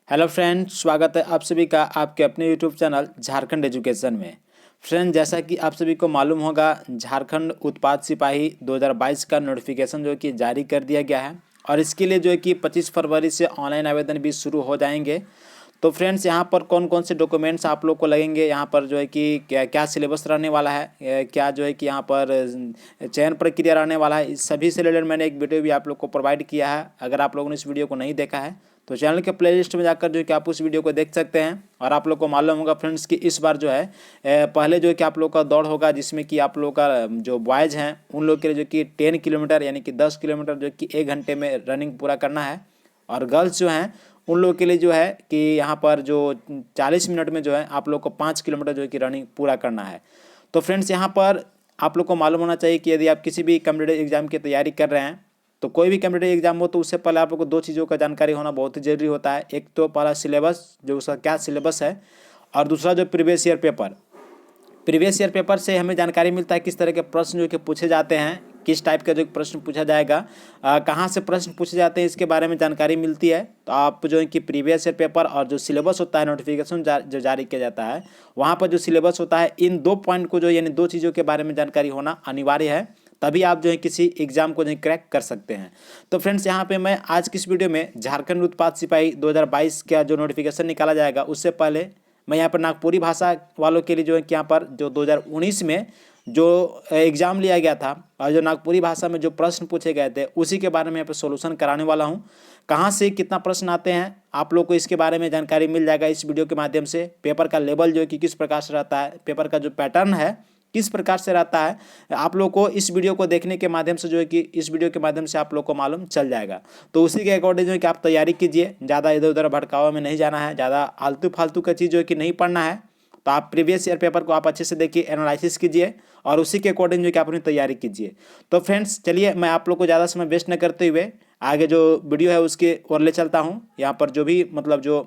Hello friends, स्वागत है आप सभी का आपके अपने यूट्यूब चैनल झारखंड एजुकेशन में। फ्रेंड, जैसा कि आप सभी को मालूम होगा, झारखंड उत्पाद सिपाही 2022 का नोटिफिकेशन जो कि जारी कर दिया गया है और इसके लिए जो है कि 25 फरवरी से ऑनलाइन आवेदन भी शुरू हो जाएंगे। तो फ्रेंड्स, यहाँ पर कौन कौन से डॉक्यूमेंट्स आप लोग को लगेंगे, यहाँ पर जो है कि क्या क्या सिलेबस रहने वाला है, क्या जो है कि यहाँ पर चयन प्रक्रिया रहने वाला है, इस सभी से रिलेटेड मैंने एक वीडियो भी आप लोग को प्रोवाइड किया है। अगर आप लोगों ने इस वीडियो को नहीं देखा है तो चैनल के प्लेलिस्ट में जाकर जो है कि आप उस वीडियो को देख सकते हैं। और आप लोग को मालूम होगा फ्रेंड्स कि इस बार जो है पहले जो है कि आप लोग का दौड़ होगा, जिसमें कि आप लोग का जो बॉयज़ हैं उन लोग के लिए जो कि 10 किलोमीटर यानी कि 10 किलोमीटर जो कि 1 घंटे में रनिंग पूरा करना है। और गर्ल्स जो हैं उन लोगों के लिए जो है कि यहाँ पर जो 40 मिनट में जो है आप लोग को 5 किलोमीटर जो है कि रनिंग पूरा करना है। तो फ्रेंड्स, यहाँ पर आप लोग को मालूम होना चाहिए कि यदि आप किसी भी कॉम्पिटिटिव एग्जाम की तैयारी कर रहे हैं, तो कोई भी कॉम्पिटिटिव एग्जाम हो तो उससे पहले आप लोग को दो चीज़ों का जानकारी होना बहुत ही ज़रूरी होता है। एक तो पहला सिलेबस, जो उसका क्या सिलेबस है, और दूसरा जो प्रीवियस ईयर पेपर से हमें जानकारी मिलता है किस तरह के प्रश्न जो कि पूछे जाते हैं, किस टाइप का जो प्रश्न पूछा जाएगा, कहाँ से प्रश्न पूछे जाते हैं, इसके बारे में जानकारी मिलती है। तो आप जो है कि प्रीवियस ईयर पेपर और जो सिलेबस होता है, नोटिफिकेशन जो जारी किया जाता है, वहाँ पर जो सिलेबस होता है, इन दो पॉइंट को जो यानी दो चीज़ों के बारे में जानकारी होना अनिवार्य है, तभी आप जो है किसी एग्जाम को जो क्रैक कर सकते हैं। तो फ्रेंड्स, यहाँ पे मैं आज की इस वीडियो में झारखंड उत्पाद सिपाही 2022 का जो नोटिफिकेशन निकाला जाएगा, उससे पहले मैं यहाँ पर नागपुरी भाषा वालों के लिए जो है कि यहाँ पर जो 2019 में जो एग्ज़ाम लिया गया था और जो नागपुरी भाषा में जो प्रश्न पूछे गए थे, उसी के बारे में यहाँ पर सोल्यूशन कराने वाला हूँ। कहाँ से कितना प्रश्न आते हैं आप लोग को इसके बारे में जानकारी मिल जाएगा इस वीडियो के माध्यम से। पेपर का लेवल जो है कि किस प्रकार से रहता है, पेपर का जो पैटर्न है किस प्रकार से रहता है, आप लोग को इस वीडियो को देखने के माध्यम से जो है कि इस वीडियो के माध्यम से आप लोग को मालूम चल जाएगा। तो उसी के अकॉर्डिंग जो है कि आप तैयारी कीजिए, ज़्यादा इधर उधर भटकावा में नहीं जाना है, ज़्यादा आलतू फालतू का चीज़ जो है कि नहीं पढ़ना है। तो आप प्रीवियस ईयर पेपर को आप अच्छे से देखिए, एनालिसिस कीजिए और उसी के अकॉर्डिंग जो कि आप अपनी तैयारी कीजिए। तो फ्रेंड्स, चलिए मैं आप लोग को ज़्यादा समय वेस्ट न करते हुए आगे जो वीडियो है उसके ओर ले चलता हूँ। यहाँ पर जो भी मतलब जो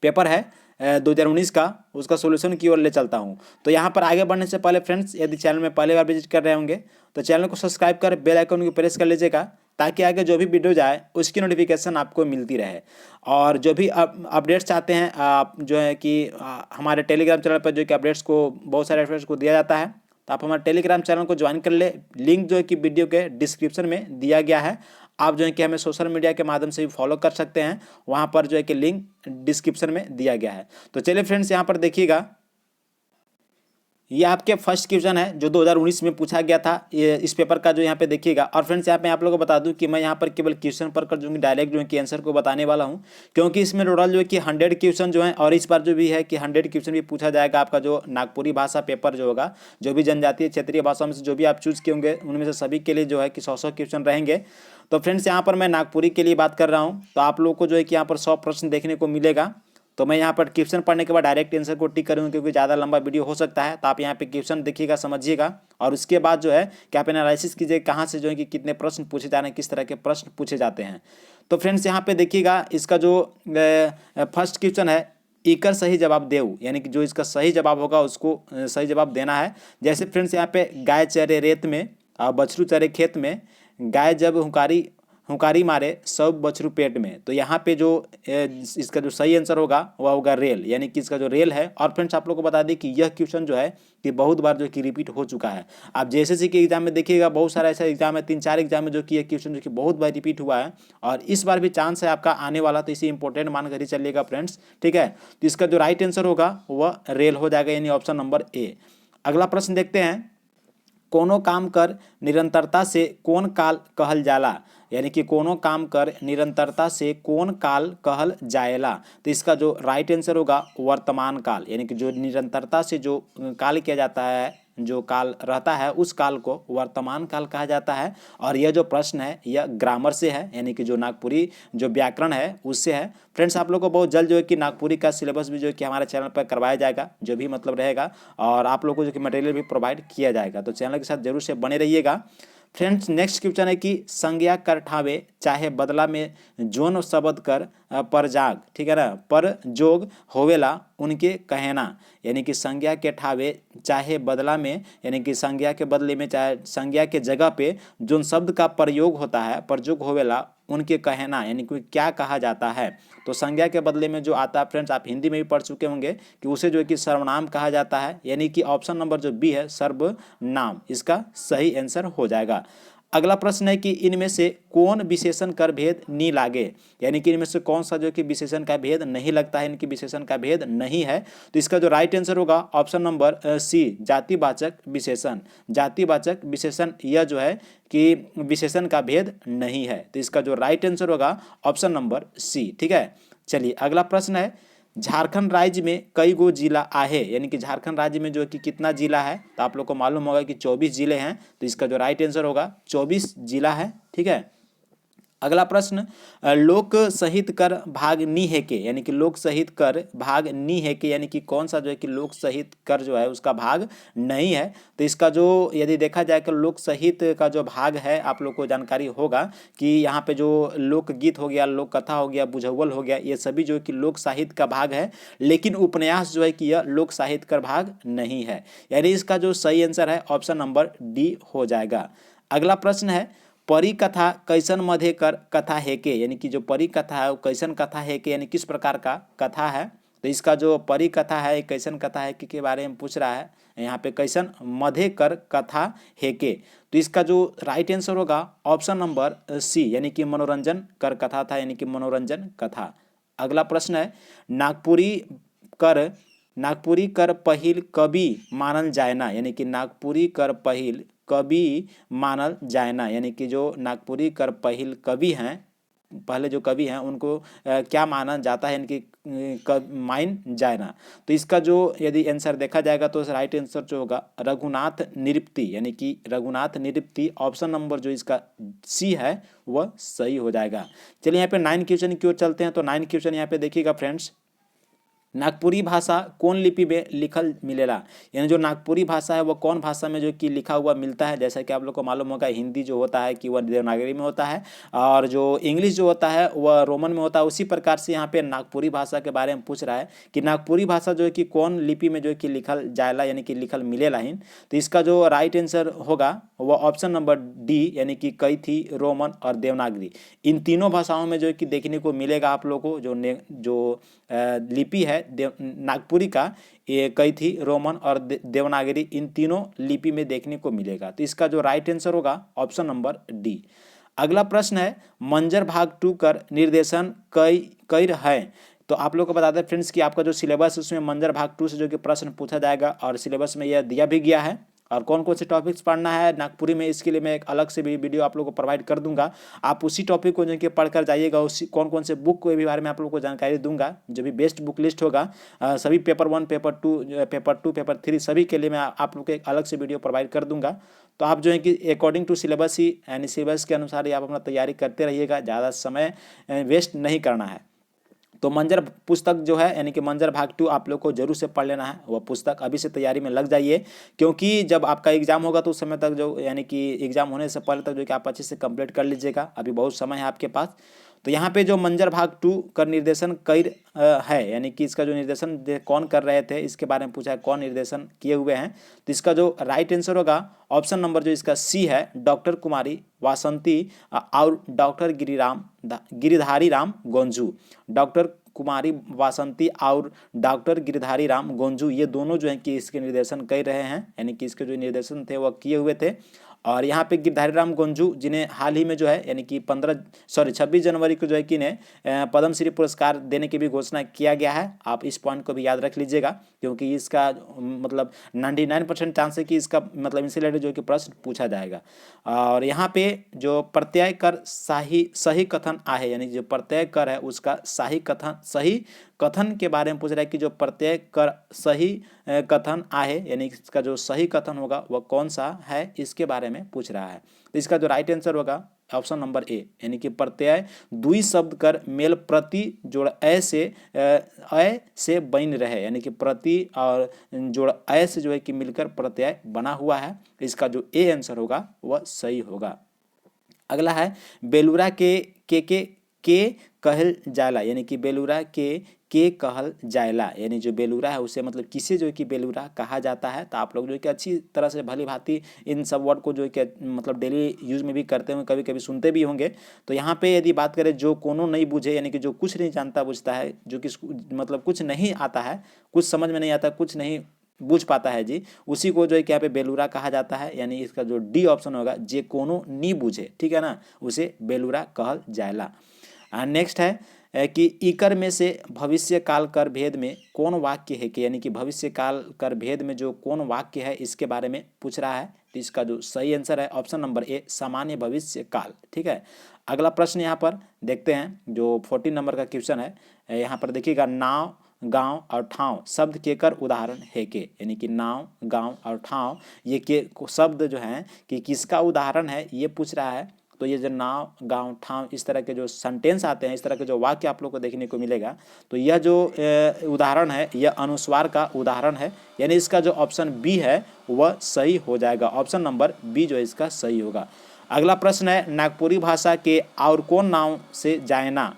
पेपर है 2019 का, उसका सोल्यूशन की ओर ले चलता हूं। तो यहां पर आगे बढ़ने से पहले फ्रेंड्स, यदि चैनल में पहले बार विजिट कर रहे होंगे तो चैनल को सब्सक्राइब कर बेल आइकन को प्रेस कर लीजिएगा, ताकि आगे जो भी वीडियो जाए उसकी नोटिफिकेशन आपको मिलती रहे। और जो भी अपडेट्स चाहते हैं आप जो है कि हमारे टेलीग्राम चैनल पर जो कि अपडेट्स को बहुत सारे अपडेट्स को दिया जाता है, तो आप हमारे टेलीग्राम चैनल को ज्वाइन कर ले। लिंक जो है कि वीडियो के डिस्क्रिप्शन में दिया गया है। आप जो है कि हमें सोशल मीडिया के माध्यम से भी फॉलो कर सकते हैं, वहाँ पर जो है कि लिंक डिस्क्रिप्शन में दिया गया है। तो चलिए फ्रेंड्स, यहाँ पर देखिएगा, ये आपके फर्स्ट क्वेश्चन है जो 2019 में पूछा गया था, ये इस पेपर का जो यहाँ पे देखिएगा। और फ्रेंड्स, यहाँ पे आप लोगों को बता दूं कि मैं यहाँ पर केवल क्वेश्चन पर कर जो डायरेक्ट जो है कि आंसर को बताने वाला हूँ, क्योंकि इसमें टोटल जो है कि 100 क्वेश्चन जो है, और इस बार जो भी है कि 100 क्वेश्चन भी पूछा जाएगा। आपका जो नागपुरी भाषा पेपर जो होगा, जो भी जनजातीय क्षेत्रीय भाषा में से जो भी आप चूज़ किए होंगे, उनमें से सभी के लिए जो है कि 100 क्वेश्चन रहेंगे। तो फ्रेंड्स, यहाँ पर मैं नागपुरी के लिए बात कर रहा हूँ, तो आप लोग को जो है कि यहाँ पर 100 प्रश्न देखने को मिलेगा। तो मैं यहाँ पर क्वेश्चन पढ़ने के बाद डायरेक्ट आंसर को टिक करूँगा, क्योंकि ज़्यादा लंबा वीडियो हो सकता है। तो आप यहाँ पे क्वेश्चन देखिएगा, समझिएगा, और उसके बाद जो है कि आप एनालिसिस कीजिए कहाँ से जो है कि कितने प्रश्न पूछे जा रहे हैं, किस तरह के प्रश्न पूछे जाते हैं। तो फ्रेंड्स, यहाँ पे देखिएगा, इसका जो फर्स्ट क्वेश्चन है, इकर सही जवाब देव, यानी कि जो इसका सही जवाब होगा उसको सही जवाब देना है। जैसे फ्रेंड्स, यहाँ पे गाय चरे रेत में और बछरू चरे खेत में, गाय जब हुंकारी मारे सब बछरू पेट में। तो यहाँ पे जो इसका जो सही आंसर होगा वह होगा रेल, यानी कि इसका जो रेल है। और फ्रेंड्स, आप लोग को बता दें कि यह क्वेश्चन जो है कि बहुत बार जो कि रिपीट हो चुका है। आप जेएसएससी के एग्जाम में देखिएगा, बहुत सारा ऐसा एग्जाम है, 3-4 एग्जाम में जो कि यह क्वेश्चन जो कि बहुत बार रिपीट हुआ है, और इस बार भी चांस है आपका आने वाला। तो इसे इंपॉर्टेंट मान कर ही चलिएगा फ्रेंड्स, ठीक है। तो इसका जो राइट आंसर होगा वह रेल हो जाएगा, यानी ऑप्शन नंबर ए। अगला प्रश्न देखते हैं, कोनो काम कर निरंतरता से कौन काल कहल जाला, यानी कि कोनो काम कर निरंतरता से कौन काल कहल जाएला। तो इसका जो राइट आंसर होगा वर्तमान काल, यानी कि जो निरंतरता से जो काल किया जाता है, जो काल रहता है, उस काल को वर्तमान काल कहा जाता है। और यह जो प्रश्न है यह ग्रामर से है, यानी कि जो नागपुरी जो व्याकरण है उससे है। फ्रेंड्स, आप लोग को बहुत जल्द जो है कि नागपुरी का सिलेबस भी जो है कि हमारे चैनल पर करवाया जाएगा, जो भी मतलब रहेगा, और आप लोग को जो कि मटेरियल भी प्रोवाइड किया जाएगा। तो चैनल के साथ जरूर से बने रहिएगा। फ्रेंड्स, नेक्स्ट क्वेश्चन है कि संज्ञा कर ठावे चाहे बदला में जोन शब्द कर पर जाग, ठीक है ना, पर जोग होवेला उनके कहना, यानी कि संज्ञा के ठावे चाहे बदला में, यानी कि संज्ञा के बदले में चाहे संज्ञा के जगह पे जो शब्द का प्रयोग होता है प्रयोग होवेला उनके कहना, यानी कि क्या कहा जाता है। तो संज्ञा के बदले में जो आता है फ्रेंड्स, आप हिंदी में भी पढ़ चुके होंगे कि उसे जो है कि सर्वनाम कहा जाता है, यानी कि ऑप्शन नंबर जो बी है सर्वनाम इसका सही आंसर हो जाएगा। अगला प्रश्न है कि इनमें से कौन विशेषण कर भेद नहीं लागे, यानी कि इनमें से कौन सा जो कि विशेषण का भेद नहीं लगता है, इनकी विशेषण का भेद नहीं है। तो इसका जो राइट आंसर होगा ऑप्शन नंबर सी जातिवाचक विशेषण। जातिवाचक विशेषण यह जो है कि विशेषण का भेद नहीं है, तो इसका जो राइट आंसर होगा ऑप्शन नंबर सी, ठीक है। चलिए अगला प्रश्न है, झारखंड राज्य में कई गो जिला आहे, यानी कि झारखंड राज्य में जो है कि कितना जिला है, तो आप लोग को मालूम होगा कि 24 जिले हैं, तो इसका जो राइट आंसर होगा 24 जिला है, ठीक है। अगला प्रश्न, लोक सहित कर भाग नी है के, यानी कि लोक सहित कर भाग नी है के, यानी कि कौन सा जो है कि लोक सहित कर जो है उसका भाग नहीं है। तो इसका जो यदि देखा जाए कि लोक सहित का जो भाग है आप लोग को जानकारी होगा कि यहाँ पे जो लोकगीत हो गया, लोक कथा हो गया, बुझावल हो गया, ये सभी जो है कि लोक साहित्य का भाग है, लेकिन उपन्यास जो है कि यह लोक साहित्य का भाग नहीं है, यानी इसका जो सही आंसर है ऑप्शन नंबर डी हो जाएगा। अगला प्रश्न है, परी कथा कैसन मध्य कर कथा है के, यानी कि जो परी कथा है वो कैसन कथा है के, यानी किस प्रकार का कथा है। तो इसका जो परी कथा है कैसन कथा है के बारे में पूछ रहा है यहाँ पे, कैसन मध्य कर कथा है के। तो इसका जो राइट आंसर होगा ऑप्शन नंबर सी, यानी कि मनोरंजन कर कथा था, यानी कि मनोरंजन कथा। अगला प्रश्न है, नागपुरी कर पहिल कवि मानल जायना, यानी कि नागपुरी कर पहिल कवि मानल जायना, यानी कि जो नागपुरी कर पहिल कवि हैं, पहले जो कवि हैं उनको क्या माना जाता है, इनकी माइन जायना। तो इसका जो यदि आंसर देखा जाएगा तो राइट आंसर जो होगा रघुनाथ निरुक्ति, यानी कि रघुनाथ निरुक्ति ऑप्शन नंबर जो इसका सी है वह सही हो जाएगा। चलिए यहाँ पे 9 क्वेश्चन की ओर चलते हैं। तो 9 क्वेश्चन यहाँ पे देखिएगा फ्रेंड्स, नागपुरी भाषा कौन लिपि में लिखल मिलेला, यानी जो नागपुरी भाषा है वो कौन भाषा में जो कि लिखा हुआ मिलता है। जैसा कि आप लोग को मालूम होगा हिंदी जो होता है कि वह देवनागरी में होता है, और जो इंग्लिश जो होता है वह रोमन में होता है। उसी प्रकार से यहाँ पे नागपुरी भाषा के बारे में पूछ रहा है कि नागपुरी भाषा जो है कि कौन लिपि में जो है कि लिखल जायला, यानी कि लिखल मिलेला ही। तो इसका जो राइट आंसर होगा वह ऑप्शन नंबर डी, यानी कि कैथी, रोमन और देवनागरी, इन तीनों भाषाओं में जो है कि देखने को मिलेगा आप लोग को। जो लिपि है नागपुरी का, ये कैथी, रोमन और देवनागरी, इन तीनों लिपि में देखने को मिलेगा। तो इसका जो राइट आंसर होगा ऑप्शन नंबर डी। अगला प्रश्न है, मंजर भाग 2 कर निर्देशन कैर है। तो आप लोग को बता दें फ्रेंड्स कि आपका जो सिलेबस उसमें मंजर भाग 2 से जो कि प्रश्न पूछा जाएगा, और सिलेबस में यह दिया भी गया है, और कौन कौन से टॉपिक्स पढ़ना है नागपुरी में इसके लिए मैं एक अलग से भी वीडियो आप लोगों को प्रोवाइड कर दूंगा। आप उसी टॉपिक को जो कि पढ़कर जाइएगा, उसी कौन कौन से बुक के भी बारे में आप लोगों को जानकारी दूंगा। जो भी बेस्ट बुक लिस्ट होगा सभी पेपर 1, पेपर 2, पेपर 3 सभी के लिए मैं आप लोग को एक अलग से वीडियो प्रोवाइड कर दूंगा। तो आप जो है कि अकॉर्डिंग टू सिलेबस ही, यानी सिलेबस के अनुसार ही आप अपना तैयारी करते रहिएगा, ज़्यादा समय वेस्ट नहीं करना है। तो मंजर पुस्तक जो है, यानी कि मंजर भाग 2 आप लोग को जरूर से पढ़ लेना है। वह पुस्तक अभी से तैयारी में लग जाइए, क्योंकि जब आपका एग्जाम होगा तो उस समय तक जो, यानी कि एग्जाम होने से पहले तक जो कि आप अच्छे से कंप्लीट कर लीजिएगा, अभी बहुत समय है आपके पास। तो यहाँ पे जो मंजर भाग 2 का निर्देशन कैर है, यानी कि इसका जो निर्देशन कौन कर रहे थे इसके बारे में पूछा है, कौन निर्देशन किए हुए हैं। तो इसका जो राइट आंसर होगा ऑप्शन नंबर जो इसका सी है, डॉक्टर कुमारी वासंती और डॉक्टर गिरिधारी राम गोंजू। डॉक्टर कुमारी वासंती और डॉक्टर गिरिधारी राम गोंजू, ये दोनों जो हैं कि इसके निर्देशन कर रहे हैं, यानी कि इसके जो निर्देशन थे वह किए हुए थे। और यहाँ पे गिरधारी राम गोंजू जिन्हें हाल ही में जो है, यानी कि 26 जनवरी को जो है कि इन्हें पद्मश्री पुरस्कार देने की भी घोषणा किया गया है। आप इस पॉइंट को भी याद रख लीजिएगा, क्योंकि इसका मतलब 99% चांस है कि इसका मतलब इनसे रिलेटेड जो कि प्रश्न पूछा जाएगा। और यहाँ पे जो प्रत्यय कर सही कथन आहे, यानी जो प्रत्यय कर है उसका सही कथन के बारे में पूछ रहा है कि जो प्रत्यय कर सही कथन आहे, यानी इसका जो सही कथन होगा वह कौन सा है, इसके बारे में पूछ रहा है। तो इसका जो राइट आंसर होगा ऑप्शन नंबर ए, यानी कि प्रत्यय दुई शब्द कर मेल प्रति जोड़ ए से बन रहे, यानी कि प्रति और जोड़ ए से जो है कि मिलकर प्रत्यय बना हुआ है। इसका जो ए आंसर होगा वह सही होगा। अगला है, बेलूरा के के कहल जायला, यानी कि बेलूरा के कहल जायला, यानी जो बेलूरा है उसे मतलब किसे जो है कि बेलूरा कहा जाता है। तो आप लोग जो है कि अच्छी तरह से भली भांति इन सब वर्ड को जो है कि मतलब डेली यूज में भी करते होंगे, कभी कभी सुनते भी होंगे। तो यहाँ पे यदि बात करें जो कोनो नहीं बूझे, यानी कि जो कुछ नहीं जानता बूझता है, जो कि मतलब कुछ नहीं आता है, कुछ समझ में नहीं आता, कुछ नहीं बूझ पाता है जी, उसी को जो है कि यहाँ पे बेलूरा कहा जाता है। यानी इसका जो डी ऑप्शन होगा, जे कोनो नी बूझे, ठीक है ना, उसे बेलूरा कहल जायला। नेक्स्ट है कि इकर में से भविष्य काल कर भेद में कौन वाक्य है कि, यानी कि भविष्य काल कर भेद में जो कौन वाक्य है इसके बारे में पूछ रहा है। तो इसका जो सही आंसर है ऑप्शन नंबर ए, सामान्य भविष्य काल। ठीक है, अगला प्रश्न यहाँ पर देखते हैं जो 14 नंबर का क्वेश्चन है। यहाँ पर देखिएगा, नाव, गांव और ठाव शब्द केकर उदाहरण है के, यानी कि नाव, गांव और ठाव ये के शब्द जो हैं कि किसका उदाहरण है ये पूछ रहा है। तो ये जो नाव, गांव, ठाव इस तरह के जो सेंटेंस आते हैं, इस तरह के जो वाक्य आप लोग को देखने को मिलेगा, तो यह जो उदाहरण है यह अनुस्वार का उदाहरण है। यानी इसका जो ऑप्शन बी है वह सही हो जाएगा, ऑप्शन नंबर बी जो है इसका सही होगा। अगला प्रश्न है, नागपुरी भाषा के और कौन नाम से जायना,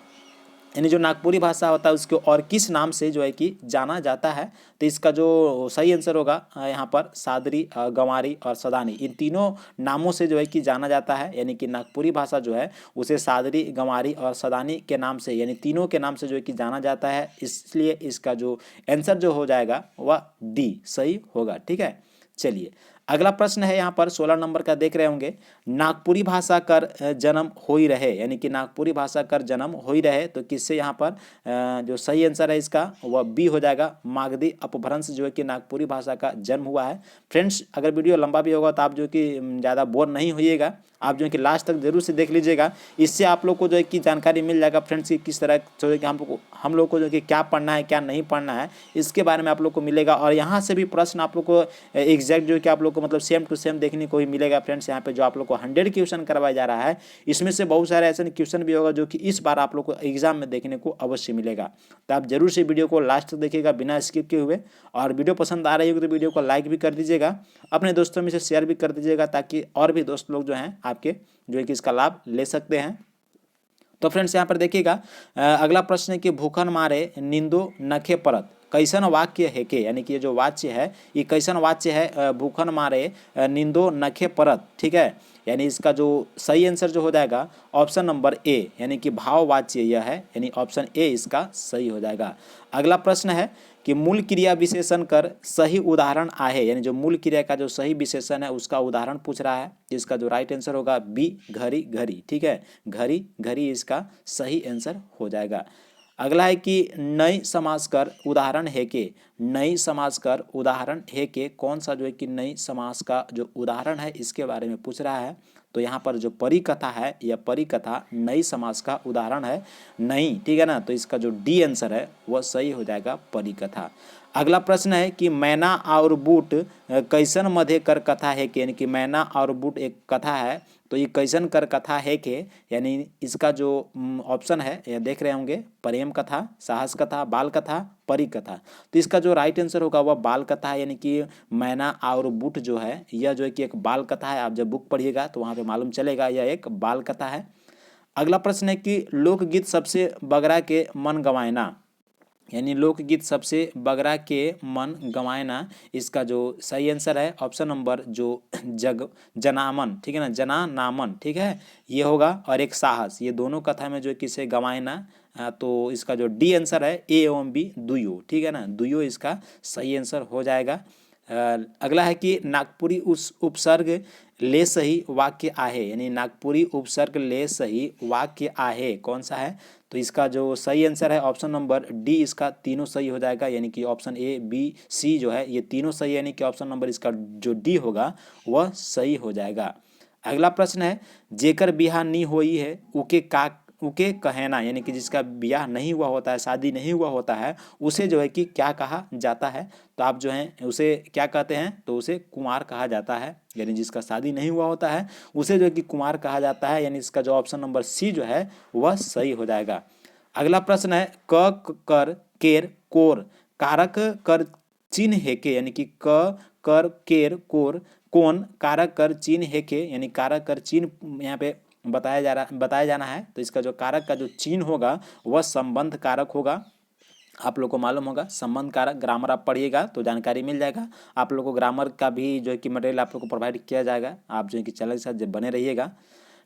यानी जो नागपुरी भाषा होता है उसको और किस नाम से जो है कि जाना जाता है। तो इसका जो सही आंसर होगा यहाँ पर सादरी, गंवारी और सदानी, इन तीनों नामों से जो है कि जाना जाता है। यानी कि नागपुरी भाषा जो है उसे सादरी, गंवारी और सदानी के नाम से, यानी तीनों के नाम से जो है कि जाना जाता है। इसलिए इसका जो आंसर जो हो जाएगा वह डी सही होगा। ठीक है, चलिए अगला प्रश्न है यहाँ पर 16 नंबर का देख रहे होंगे, नागपुरी भाषा कर जन्म हो ही रहे, यानी कि नागपुरी भाषा कर जन्म हो ही रहे। तो किससे यहाँ पर जो सही आंसर है इसका वह बी हो जाएगा, मागधी अपभ्रंश जो है कि नागपुरी भाषा का जन्म हुआ है। फ्रेंड्स अगर वीडियो लंबा भी होगा तो आप जो कि ज़्यादा बोर नहीं होइएगा, आप जो है कि लास्ट तक जरूर से देख लीजिएगा। इससे आप लोग को जो है कि जानकारी मिल जाएगा फ्रेंड्स कि किस तरह जो है कि हम लोग को जो है कि क्या पढ़ना है क्या नहीं पढ़ना है, इसके बारे में आप लोग को मिलेगा। और यहाँ से भी प्रश्न आप लोग को एग्जैक्ट जो है कि आप लोग को मतलब सेम टू सेम देखने को ही मिलेगा। फ्रेंड्स यहाँ पे जो आप लोग को 100 क्वेश्चन करवाया जा रहा है, इसमें से बहुत सारे ऐसे क्वेश्चन भी होगा जो कि इस बार आप लोग को एग्जाम में देखने को अवश्य मिलेगा। तो आप जरूर से वीडियो को लास्ट तक देखिएगा बिना स्किप किए हुए। और वीडियो पसंद आ रही होगी तो वीडियो को लाइक भी कर दीजिएगा, अपने दोस्तों में से शेयर भी कर दीजिएगा, ताकि और भी दोस्त लोग जो हैं आपके जो है कि इसका लाभ ले सकते हैं। तो फ्रेंड्स यहाँ पर देखिएगा, अगला प्रश्न है कि भूखन मारे निंदो नखे परत कैसन वाक्य है के, यानी कि ये जो वाच्य है ये कैसन वाच्य है, भूखन मारे निंदो नखे परत। ठीक है, यानी इसका जो सही आंसर जो हो जाएगा ऑप्शन नंबर ए, यानी कि भाववाच्य यह है, यानी ऑप्शन ए इसका सही हो जाएगा। अगला प्रश्न है कि मूल क्रिया विशेषण कर सही उदाहरण आहे, यानी जो मूल क्रिया का जो सही विशेषण है उसका उदाहरण पूछ रहा है। इसका जो राइट आंसर होगा बी, घड़ी घड़ी। ठीक है, घड़ी घड़ी इसका सही आंसर हो जाएगा। अगला है कि नई समास कर उदाहरण है के, नई समास कर उदाहरण है के कौन सा जो है कि नई समास का जो उदाहरण है इसके बारे में पूछ रहा है। तो यहाँ पर जो परिकथा है यह परिकथा नई समास का उदाहरण है, नहीं। ठीक है ना, तो इसका जो डी आंसर है वह सही हो जाएगा, परिकथा। अगला प्रश्न है कि मैना और बूट कैसन मध्य कर कथा है के, यानी कि मैना और बूट एक कथा है, तो ये कैसन कर कथा है के, यानी इसका जो ऑप्शन है यह देख रहे होंगे, प्रेम कथा, साहस कथा, बाल कथा, परी कथा। तो इसका जो राइट आंसर होगा वह बाल कथा है, यानी कि मैना और बूट जो है यह जो है कि एक बाल कथा है। आप जब बुक पढ़िएगा तो वहाँ पे मालूम चलेगा यह एक बाल कथा है। अगला प्रश्न है कि लोकगीत सबसे बगरा के मन गंवायना, यानी लोकगीत सबसे बगरा के मन गंवायना, इसका जो सही आंसर है ऑप्शन नंबर जो जनामन, ठीक है ना, जना नामन। ठीक है, ये होगा। और एक साहस, ये दोनों कथा में जो किसे गंवायना, तो इसका जो डी आंसर है ए एवं बी दुयो। ठीक है ना, दुयो इसका सही आंसर हो जाएगा। अगला है कि नागपुरी उस उपसर्ग ले सही वाक्य आहे, यानी नागपुरी उपसर्ग ले सही वाक्य आहे कौन सा है। तो इसका जो सही आंसर है ऑप्शन नंबर डी, इसका तीनों सही हो जाएगा, यानी कि ऑप्शन ए बी सी जो है ये तीनों सही है, यानी कि ऑप्शन नंबर इसका जो डी होगा वह सही हो जाएगा। अगला प्रश्न है, जेकर बियाह नी होई है उके कहना, यानी कि जिसका ब्याह नहीं हुआ होता है, शादी नहीं हुआ होता है, उसे जो है कि क्या कहा जाता है। तो आप जो हैं उसे क्या कहते हैं, तो उसे कुंवार कहा जाता है, यानी जिसका शादी नहीं हुआ होता है उसे जो है कि कुंवार कहा जाता है, यानी इसका जो ऑप्शन नंबर सी जो है वह सही हो जाएगा। अगला प्रश्न है, क कर केर कोर कारक कर चिन्ह हेके, यानी कि क कर केर कोर कौन कारक कर चिन्ह हेके, यानी कारक कर चिन्ह यहाँ पे बताया जाना है। तो इसका जो कारक का जो चिन्ह होगा वह संबंध कारक होगा। आप लोग को मालूम होगा संबंध कारक, ग्रामर आप पढ़िएगा तो जानकारी मिल जाएगा। आप लोग को ग्रामर का भी जो है कि मटेरियल आप लोग को प्रोवाइड किया जाएगा। आप जो है कि चैनल के साथ बने रहिएगा।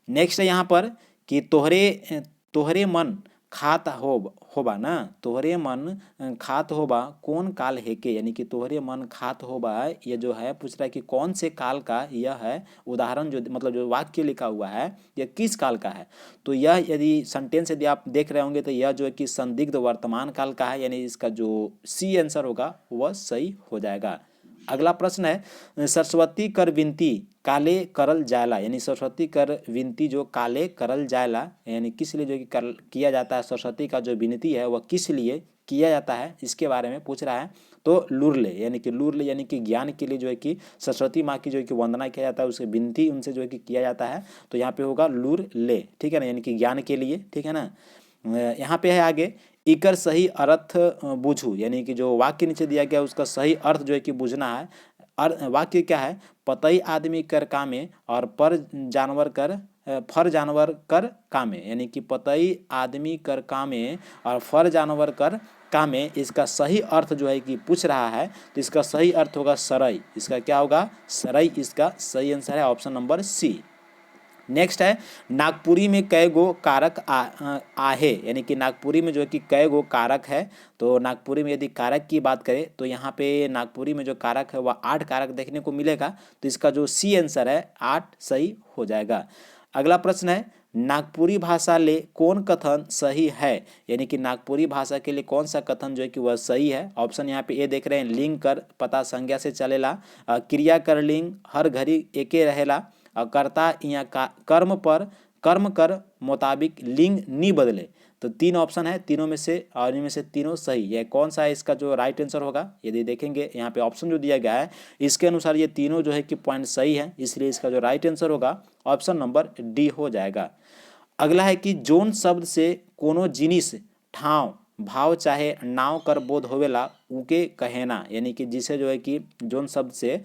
नेक्स्ट है यहाँ पर कि तोहरे तोहरे मन खात होबा ना, तोहरे मन खात होबा कौन काल है के, यानी कि तोहरे मन खात होबा, ये जो है पूछ रहा है कि कौन से काल का यह है उदाहरण, जो मतलब जो वाक्य लिखा हुआ है यह किस काल का है। तो यह यदि सेंटेंस यदि आप देख रहे होंगे तो यह जो है कि संदिग्ध वर्तमान काल का है, यानी इसका जो सी आंसर होगा वह सही हो जाएगा। अगला प्रश्न है सरस्वती कर विनती काले करल जायला, यानी सरस्वती कर विनती जो काले करल जायला, यानी किस लिए जो कि किया जाता है, सरस्वती का जो विनती है वह किस लिए किया जाता है इसके बारे में पूछ रहा है। तो लूरले यानी कि ज्ञान के लिए जो है कि सरस्वती माँ की जो है कि वंदना किया जाता है, उसे विनती उनसे जो है कि किया जाता है। तो यहाँ पे होगा लूरले, ठीक है ना, यानी कि ज्ञान के लिए, ठीक है ना। यहाँ पे है आगे इकर सही अर्थ बूझू, यानी कि जो वाक्य नीचे दिया गया उसका सही अर्थ जो है कि बूझना है। वाक्य क्या है, पतई आदमी कर कामे और फर जानवर कर कामे, यानी कि पतई आदमी कर कामे और फर जानवर कर कामे, इसका सही अर्थ जो है कि पूछ रहा है। तो इसका सही अर्थ होगा सरई, इसका क्या होगा सरई, इसका सही आंसर है ऑप्शन नंबर सी। नेक्स्ट है नागपुरी में कै गो कारक आहे, यानी कि नागपुरी में जो है कि कै गो कारक है। तो नागपुरी में यदि कारक की बात करें तो यहाँ पे नागपुरी में जो कारक है वह 8 कारक देखने को मिलेगा। तो इसका जो सी आंसर है 8 सही हो जाएगा। अगला प्रश्न है नागपुरी भाषा ले कौन कथन सही है, यानी कि नागपुरी भाषा के लिए कौन सा कथन जो है कि वह सही है। ऑप्शन यहाँ पे ए देख रहे हैं, लिंग कर पता संज्ञा से चलेला, क्रिया कर लिंग हर घड़ी एके रहेला, कर्ता या कर्म कर मुताबिक लिंग नहीं बदले। तो 3 ऑप्शन है, तीनों में से और इनमें से तीनों सही, यह कौन सा है इसका जो राइट आंसर होगा। यदि देखेंगे यहाँ पे ऑप्शन जो दिया गया है इसके अनुसार ये तीनों जो है कि पॉइंट सही है, इसलिए इसका जो राइट आंसर होगा ऑप्शन नंबर डी हो जाएगा। अगला है कि जोन शब्द से कोनो जिनिस ठाव भाव चाहे नाव कर बोध होवेला उके कहेना, यानी कि जिसे जो है कि जोन शब्द से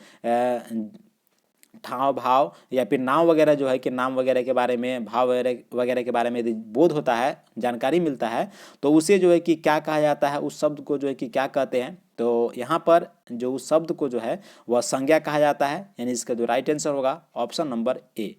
ठाव भाव या फिर नाम वगैरह जो है कि नाम वगैरह के बारे में, भाव वगैरह के बारे में यदि बोध होता है, जानकारी मिलता है, तो उसे जो है कि क्या कहा जाता है, उस शब्द को जो है कि क्या कहते हैं। तो यहाँ पर जो उस शब्द को जो है वह संज्ञा कहा जाता है, यानी इसका जो राइट आंसर होगा ऑप्शन नंबर ए।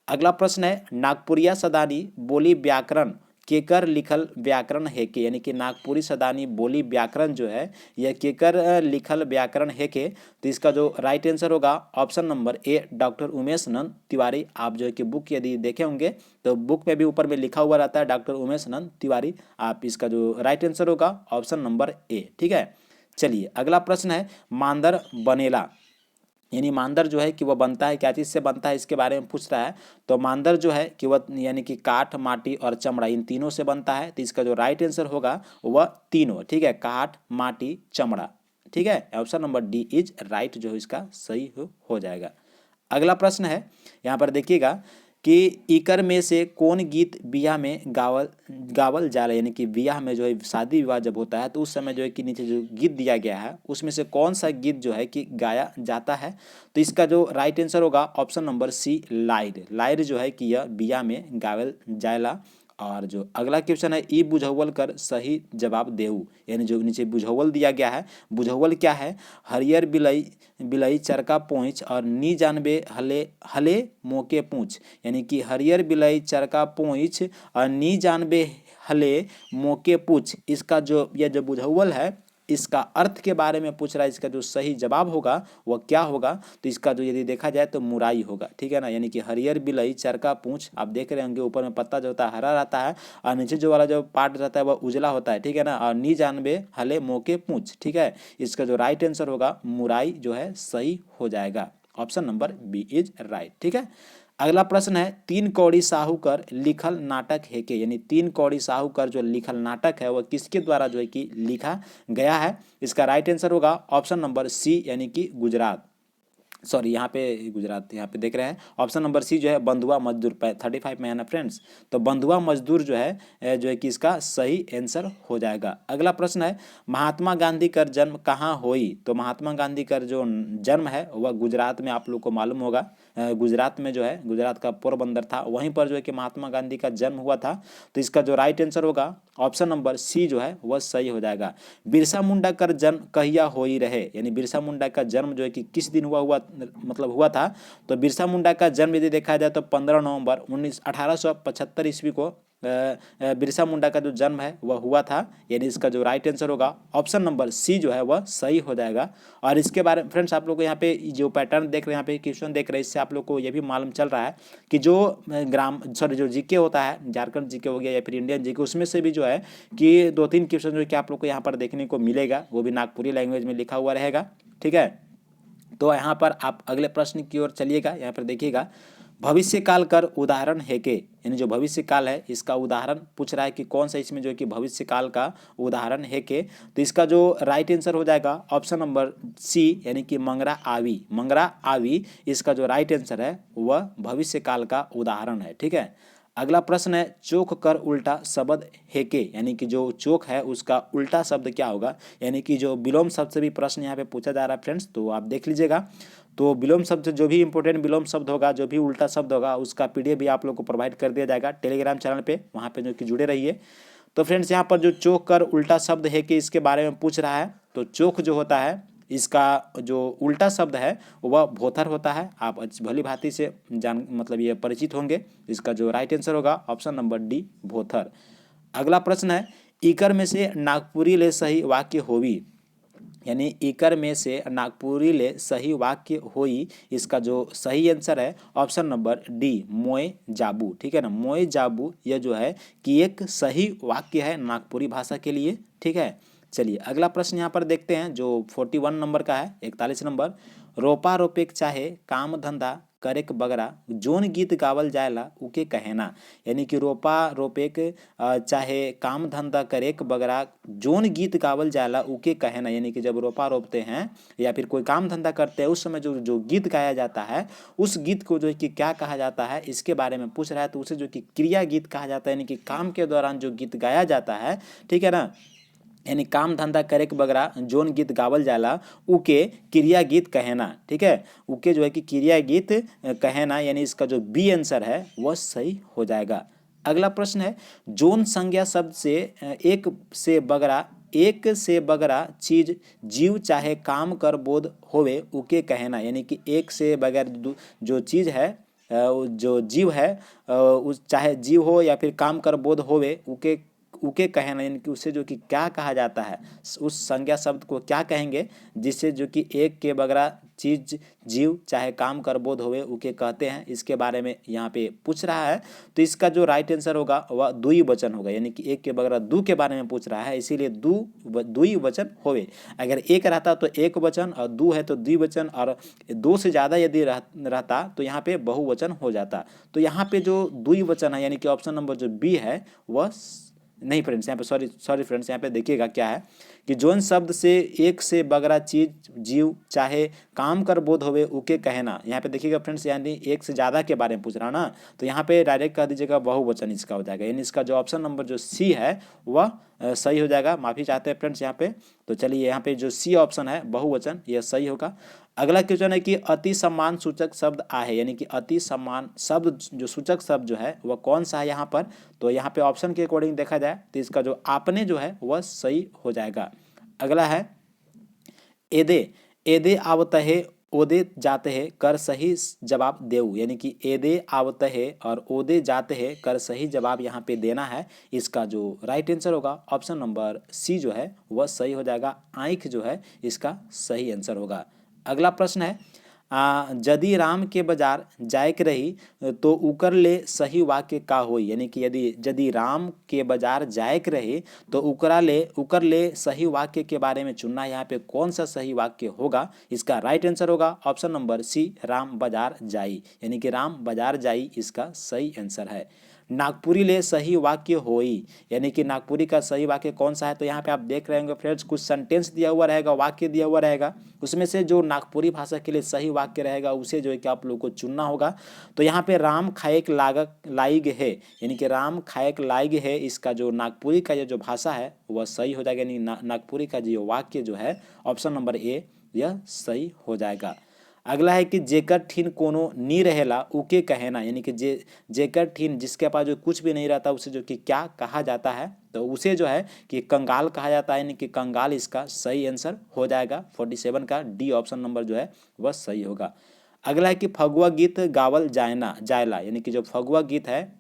अगला प्रश्न है नागपुरिया सदानी बोली व्याकरण केकर लिखल व्याकरण है के, यानी कि नागपुरी सदानी बोली व्याकरण जो है यह केकर लिखल व्याकरण है के। तो इसका जो राइट आंसर होगा option number A doctor Umesh Nand Tiwari. आप जो है कि बुक यदि देखे होंगे तो बुक में भी ऊपर में लिखा हुआ रहता है डॉक्टर उमेश नंद तिवारी। आप इसका जो राइट आंसर होगा ऑप्शन नंबर ए, ठीक है। चलिए अगला प्रश्न है मांदर बनेला, यानी मांदर जो है कि वह बनता है, क्या चीज़ से बनता है इसके बारे में पूछ रहा है। तो मांदर जो है कि वह यानी कि काठ माटी और चमड़ा इन तीनों से बनता है। तो इसका जो राइट आंसर होगा वह तीनों, ठीक है, काठ माटी चमड़ा, ठीक है। Option number D is right जो इसका सही हो जाएगा। अगला प्रश्न है यहाँ पर देखिएगा कि इकर में से कौन गीत बियाह में गावल जाला, यानी कि बियाह में जो है शादी विवाह जब होता है तो उस समय जो है कि नीचे जो गीत दिया गया है उसमें से कौन सा गीत जो है कि गाया जाता है। तो इसका जो राइट आंसर होगा ऑप्शन नंबर सी लाइड। लाइड जो है कि यह बियाह में गावल जायला। और जो अगला क्वेश्चन है ई बुझौल कर सही जवाब देऊ, यानी जो नीचे बुझौल दिया गया है, बुझौल क्या है, हरियर बिलई चरका पूँछ और नी जानबे हले हले मोके पूँछ, यानी कि हरियर बिलई चरका पूँछ और नी जानबे हले मोके पूँछ। इसका जो यह जो बुझौल है इसका अर्थ के बारे में पूछ रहा है, इसका जो सही जवाब होगा वह क्या होगा। तो इसका जो यदि देखा जाए तो मुराई होगा, ठीक है ना, यानी कि हरियर बिलई चरका पूँछ। आप देख रहे होंगे ऊपर में पत्ता जो होता है हरा रहता है और नीचे जो वाला जो पार्ट रहता है वह उजला होता है, ठीक है ना, और नी जानबे हले मोके पूँछ, ठीक है। इसका जो राइट आंसर होगा मुराई जो है सही हो जाएगा, option number B is right, ठीक है। अगला प्रश्न है तीन कौड़ी साहूकर लिखल नाटक है के, यानी तीन कौड़ी साहूकर जो लिखल नाटक है वह किसके द्वारा जो है कि लिखा गया है। इसका राइट आंसर होगा ऑप्शन नंबर सी, यानी कि गुजरात, सॉरी यहाँ पे गुजरात, यहाँ पे देख रहे हैं ऑप्शन नंबर सी जो है बंधुआ मजदूर 35 में है ना फ्रेंड्स। तो बंधुआ मजदूर जो है कि इसका सही आंसर हो जाएगा। अगला प्रश्न है महात्मा गांधी का जन्म कहाँ हुई। तो महात्मा गांधी का जो जन्म है वह गुजरात में आप लोग को मालूम होगा, गुजरात में जो है, गुजरात का पोरबंदर था, वहीं पर जो है कि महात्मा गांधी का जन्म हुआ था। तो इसका जो राइट आंसर होगा ऑप्शन नंबर सी जो है वह सही हो जाएगा। बिरसा मुंडा का जन्म कहिया हो ही रहे, यानी बिरसा मुंडा का जन्म जो है कि किस दिन हुआ था। तो बिरसा मुंडा का जन्म यदि देखा जाए तो 15 नवंबर 1875 ईस्वी को बिरसा मुंडा का जो जन्म है वह हुआ था, यानी इसका जो राइट आंसर होगा ऑप्शन नंबर सी जो है वह सही हो जाएगा। और इसके बारे में फ्रेंड्स आप लोग को यहाँ पे जो पैटर्न देख रहे हैं, यहाँ पे क्वेश्चन देख रहे हैं, इससे आप लोग को ये भी मालूम चल रहा है कि जो जो जीके होता है, झारखंड जीके हो गया या फिर इंडियन जीके, उसमें से भी जो है कि 2-3 क्वेश्चन जो है कि आप लोग को यहाँ पर देखने को मिलेगा, वो भी नागपुरी लैंग्वेज में लिखा हुआ रहेगा। ठीक है, तो यहाँ पर आप अगले प्रश्न की ओर चलिएगा। यहाँ पर देखिएगा, भविष्य काल कर उदाहरण है के, यानी जो भविष्य काल है इसका उदाहरण पूछ रहा है कि कौन सा इसमें जो है कि भविष्य काल का उदाहरण है के। तो इसका जो राइट आंसर हो जाएगा ऑप्शन नंबर सी, यानी कि मंगरा आवी। मंगरा आवी इसका जो राइट आंसर है वह भविष्य काल का उदाहरण है। ठीक है, अगला प्रश्न है, चोक कर उल्टा शब्द हेके, यानी कि जो चोक है उसका उल्टा शब्द क्या होगा, यानी कि जो विलोम शब्द से भी प्रश्न यहाँ पे पूछा जा रहा है फ्रेंड्स, तो आप देख लीजिएगा। तो विलोम शब्द जो भी इंपॉर्टेंट विलोम शब्द होगा, जो भी उल्टा शब्द होगा, उसका पीडीएफ भी आप लोग को प्रोवाइड कर दिया जाएगा टेलीग्राम चैनल पे, वहाँ पे जो कि जुड़े रहिए। तो फ्रेंड्स यहाँ पर जो चोक कर उल्टा शब्द है कि इसके बारे में पूछ रहा है, तो चोक जो होता है इसका जो उल्टा शब्द है वह भोथर होता है। आप भली भांति से मतलब ये परिचित होंगे। इसका जो राइट आंसर होगा ऑप्शन नंबर डी, भोथर। अगला प्रश्न है, इकर में से नागपुरी ले सही वाक्य होवी, यानी इकर में से नागपुरी ले सही वाक्य होई, इसका जो सही आंसर है ऑप्शन नंबर डी, मोए जाबू। ठीक है ना, मोए जाबू यह जो है कि एक सही वाक्य है नागपुरी भाषा के लिए। ठीक है, चलिए अगला प्रश्न यहाँ पर देखते हैं जो 41 नंबर का है, 41 नंबर। रोपा रोपेक चाहे काम धंधा करेक बगरा, जोन गीत गावल जायला उके कहना, यानी कि रोपा रोपेक चाहे काम धंधा करेक बगरा, जोन गीत गावल जायला उके कहना, यानी कि जब रोपा रोपते हैं या फिर कोई काम धंधा करते हैं उस समय जो जो गीत गाया जाता है उस गीत को जो है कि क्या कहा जाता है, इसके बारे में पूछ रहा है। तो उसे जो कि क्रिया गीत कहा जाता है, यानी कि काम के दौरान जो गीत गाया जाता है। ठीक है ना, यानी काम धंधा करे के बगरा जोन गीत गावल जाला उके क्रिया गीत कहना। ठीक है, उके जो है कि क्रिया गीत कहना, यानी इसका जो बी आंसर है वह सही हो जाएगा। अगला प्रश्न है, जोन संज्ञा शब्द से एक से बगरा चीज जीव चाहे काम कर बोध होवे उके कहना, यानी कि एक से बगैर जो चीज है जो जीव है उस चाहे जीव हो या फिर काम कर बोध होवे उके कहना, यानी कि उससे जो कि क्या कहा जाता है, उस संज्ञा शब्द को क्या कहेंगे जिससे जो कि एक के बगरा चीज जीव चाहे काम कर बोध होवे उके कहते हैं, इसके बारे में यहाँ पे पूछ रहा है। तो इसका जो राइट आंसर होगा वह द्विवचन होगा, यानी कि एक के बगरा दू के बारे में पूछ रहा है, इसीलिए द्विवचन होवे। अगर एक रहता तो एक वचन और दू है तो द्विवचन, और दो से ज़्यादा यदि रहता तो यहाँ पे बहुवचन हो जाता। तो यहाँ पे जो द्विवचन है, यानी कि ऑप्शन नंबर जो बी है वह नहीं फ्रेंड्स, यहाँ पे सॉरी फ्रेंड्स, यहाँ पे देखिएगा क्या है कि जोन शब्द से एक से बगरा चीज जीव चाहे काम कर बोध होवे उके कहना, यहाँ पे देखिएगा फ्रेंड्स, यानी एक से ज़्यादा के बारे में पूछ रहा ना, तो यहाँ पे डायरेक्ट कह दीजिएगा बहुवचन इसका हो जाएगा, यानी इसका जो ऑप्शन नंबर जो सी है वह सही हो जाएगा। माफ़ी चाहते हैं फ्रेंड्स यहाँ पे। तो चलिए यहाँ पे जो सी ऑप्शन है बहुवचन, यह सही होगा। अगला क्वेश्चन है कि अति सम्मान सूचक शब्द आहे, यानी कि अति सम्मान शब्द जो सूचक शब्द जो है वह कौन सा है यहाँ पर। तो यहाँ पे ऑप्शन के अकॉर्डिंग देखा जाए तो इसका जो आपने जो है वह सही हो जाएगा। अगला है, एदे एदे आवत है ओदे जाते हैं कर सही जवाब देऊ, यानी कि एदे आवत है और ओदे जाते हैं कर सही जवाब यहाँ पे देना है। इसका जो राइट आंसर होगा ऑप्शन नंबर सी जो है वह सही हो जाएगा। आँख जो है इसका सही आंसर होगा। अगला प्रश्न है, यदि राम के बाजार जायक रही तो उकर ले सही वाक्य का होई, यानी कि यदि राम के बाजार जायक रही तो उकर ले सही वाक्य के बारे में चुनना, यहाँ पे कौन सा सही वाक्य होगा। इसका राइट आंसर होगा ऑप्शन नंबर सी, राम बाजार जाई, यानी कि राम बाजार जाई इसका सही आंसर है। नागपुरी ले सही वाक्य होई, यानी कि नागपुरी का सही वाक्य कौन सा है। तो यहाँ पे आप देख रहे होंगे फ्रेंड्स, कुछ सेंटेंस दिया हुआ रहेगा, वाक्य दिया हुआ रहेगा, उसमें से जो नागपुरी भाषा के लिए सही वाक्य रहेगा उसे जो है कि आप लोग को चुनना होगा। तो यहाँ पे राम खाएक लाइग है, यानी कि राम खाएक लाइग है, इसका जो नागपुरी का जो भाषा है वह सही हो जाएगा, यानी नागपुरी का जो वाक्य जो है ऑप्शन नंबर ए यह सही हो जाएगा। अगला है कि जेकर ठीन कोनो नी रहेला उके कहेना, यानी कि जेकर ठीन जिसके पास जो कुछ भी नहीं रहता उसे जो कि क्या कहा जाता है, तो उसे जो है कि कंगाल कहा जाता है, यानी कि कंगाल इसका सही आंसर हो जाएगा। 47 का डी ऑप्शन नंबर जो है वह सही होगा। अगला है कि फगुआ गीत गावल जायला, यानी कि जो फगुआ गीत है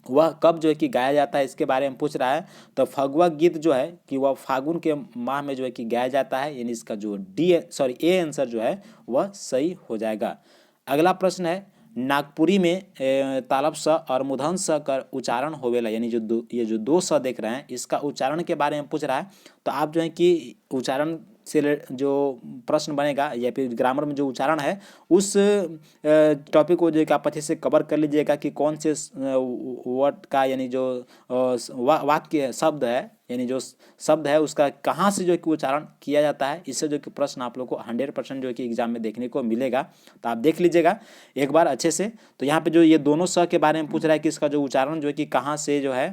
वह कब जो है कि गाया जाता है, इसके बारे में पूछ रहा है। तो फगुआ गीत जो है कि वह फागुन के माह में जो है कि गाया जाता है, यानी इसका जो ए आंसर जो है वह सही हो जाएगा। अगला प्रश्न है नागपुरी में तालब स और मूर्धन्य स का उच्चारण होवेला, यानी ये जो दो स देख रहे हैं इसका उच्चारण के बारे में पूछ रहा है। तो आप जो है कि उच्चारण से जो प्रश्न बनेगा या फिर ग्रामर में जो उच्चारण है उस टॉपिक को जो है कि आप अच्छे से कवर कर लीजिएगा कि कौन से वर्ड का, यानी जो वाक्य शब्द है, यानी जो शब्द है उसका कहाँ से जो है कि उच्चारण किया जाता है। इससे जो कि प्रश्न आप लोग को 100% जो है कि एग्जाम में देखने को मिलेगा। तो आप देख लीजिएगा एक बार अच्छे से। तो यहाँ पे जो ये दोनों स के बारे में पूछ रहा है कि इसका जो उच्चारण जो है कि कहाँ से जो है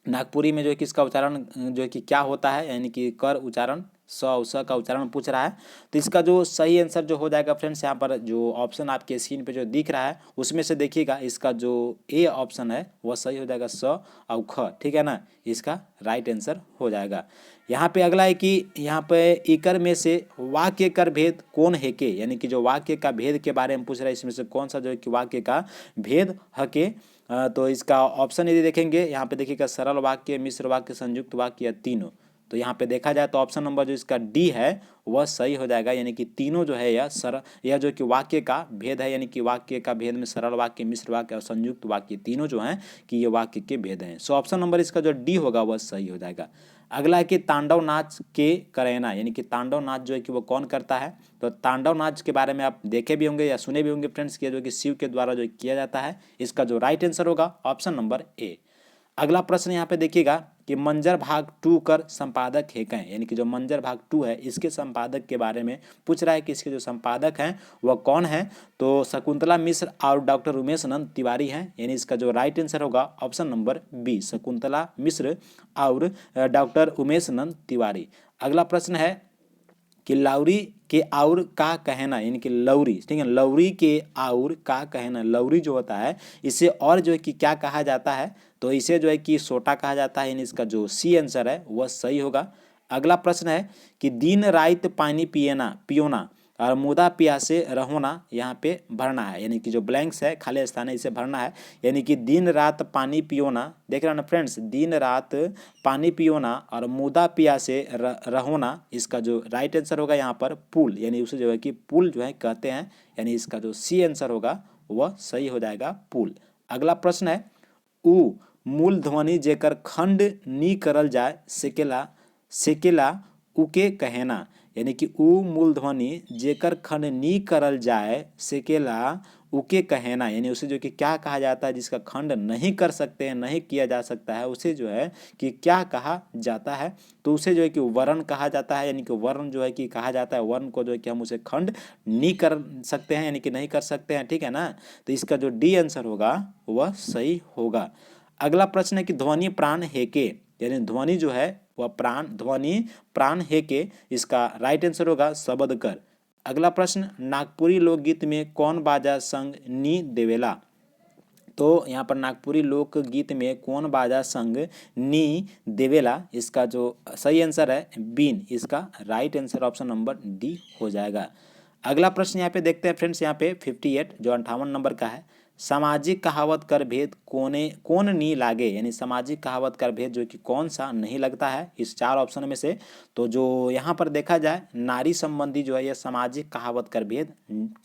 नागपुरी में जो है कि इसका उच्चारण जो है कि क्या होता है, यानी कि कर उच्चारण स का उच्चारण पूछ रहा है। तो इसका जो सही आंसर जो हो जाएगा फ्रेंड्स, यहाँ पर जो ऑप्शन आपके स्क्रीन पे जो दिख रहा है उसमें से देखिएगा इसका जो ए ऑप्शन है वह सही हो जाएगा, स और ख, ठीक है ना, इसका राइट आंसर हो जाएगा। यहाँ पे अगला है कि यहाँ पे इकर में से वाक्य कर भेद कौन है के, यानी कि जो वाक्य का भेद के बारे में पूछ रहा है इसमें से कौन सा जो है कि वाक्य का भेद है के। तो इसका ऑप्शन यदि देखेंगे यहाँ पे देखिएगा सरल वाक्य, मिश्र वाक्य, संयुक्त वाक्य या तीनों। तो यहाँ पे देखा जाए तो ऑप्शन नंबर जो इसका डी है वह सही हो जाएगा, यानी कि तीनों जो है यह जो कि वाक्य का भेद है, यानी कि वाक्य का भेद में सरल वाक्य, मिश्र वाक्य और संयुक्त वाक्य तीनों जो हैं कि ये वाक्य के भेद हैं। सो ऑप्शन नंबर इसका जो डी होगा वह सही हो जाएगा। अगला है कि तांडव नाच के करैना, यानी कि तांडव नाच जो है कि वो कौन करता है। तो तांडव नाच के बारे में आप देखे भी होंगे या सुने भी होंगे फ्रेंड्स कि जो कि शिव के द्वारा जो किया जाता है। इसका जो राइट आंसर होगा ऑप्शन नंबर ए। अगला प्रश्न यहाँ पे देखिएगा कि मंजर भाग 2 कर संपादक है कहें, यानी कि जो मंजर भाग 2 है इसके संपादक के बारे में पूछ रहा है कि इसके जो संपादक हैं वह कौन है। तो शकुंतला मिश्र और डॉक्टर उमेश नंद तिवारी हैं, यानी इसका जो राइट आंसर होगा ऑप्शन नंबर बी, शकुंतला मिश्र और डॉक्टर उमेश नंद तिवारी। अगला प्रश्न है कि लौरी के और का कहना, यानी कि लौरी, ठीक है, लौरी के और का कहना, लौरी जो होता है इसे और जो है कि क्या कहा जाता है। तो इसे जो है कि सोटा कहा जाता है, यानी इसका जो सी आंसर है वह सही होगा। अगला प्रश्न है कि दिन रात पानी पियोना और मुदा प्यासे रहोना यहाँ पे भरना है, यानी कि जो ब्लैंक्स है खाली स्थान है इसे भरना है, यानी कि दिन रात पानी पियोना, देख रहे हो ना फ्रेंड्स, दिन रात पानी पियोना और मुदा प्यासे रहोना, इसका जो राइट आंसर होगा यहाँ पर पुल, यानी उसे जो है कि पुल जो है कहते हैं, यानी इसका जो सी आंसर होगा वह सही हो जाएगा पुल। अगला प्रश्न है उ मूल ध्वनि जेकर खंड नी करल जाए सेकेला उके कहना, यानी कि उ मूल ध्वनि जेकर खंड नी करल जाए सेकेला उके कहना, यानी उसे जो कि क्या कहा जाता है, जिसका खंड नहीं कर सकते हैं, नहीं किया जा सकता है, उसे जो है कि क्या कहा जाता है। तो उसे जो है कि वर्ण कहा जाता है, यानी कि वर्ण जो है कि कहा जाता है, वर्ण को जो है कि हम उसे खंड नहीं कर सकते हैं, यानी कि नहीं कर सकते हैं, ठीक है ना। तो इसका जो डी आंसर होगा वह सही होगा। अगला प्रश्न है कि ध्वनि प्राण है के, यानी ध्वनि जो है वह ध्वनि प्राण है के, इसका राइट आंसर होगा शब्द कर। अगला प्रश्न नागपुरी लोकगीत में कौन बाजा संग नी देवेला। तो यहाँ पर नागपुरी लोकगीत में कौन बाजा संग नी देवेला, इसका जो सही आंसर है बीन, इसका right answer option number D हो जाएगा। अगला प्रश्न यहाँ पे देखते हैं फ्रेंड्स, यहाँ पे 58 जो 58 नंबर का है, सामाजिक कहावत कर भेद कौन नी लागे, यानी सामाजिक कहावत कर भेद जो कि कौन सा नहीं लगता है इस 4 ऑप्शन में से। तो जो यहाँ पर देखा जाए नारी संबंधी जो है यह सामाजिक कहावत कर भेद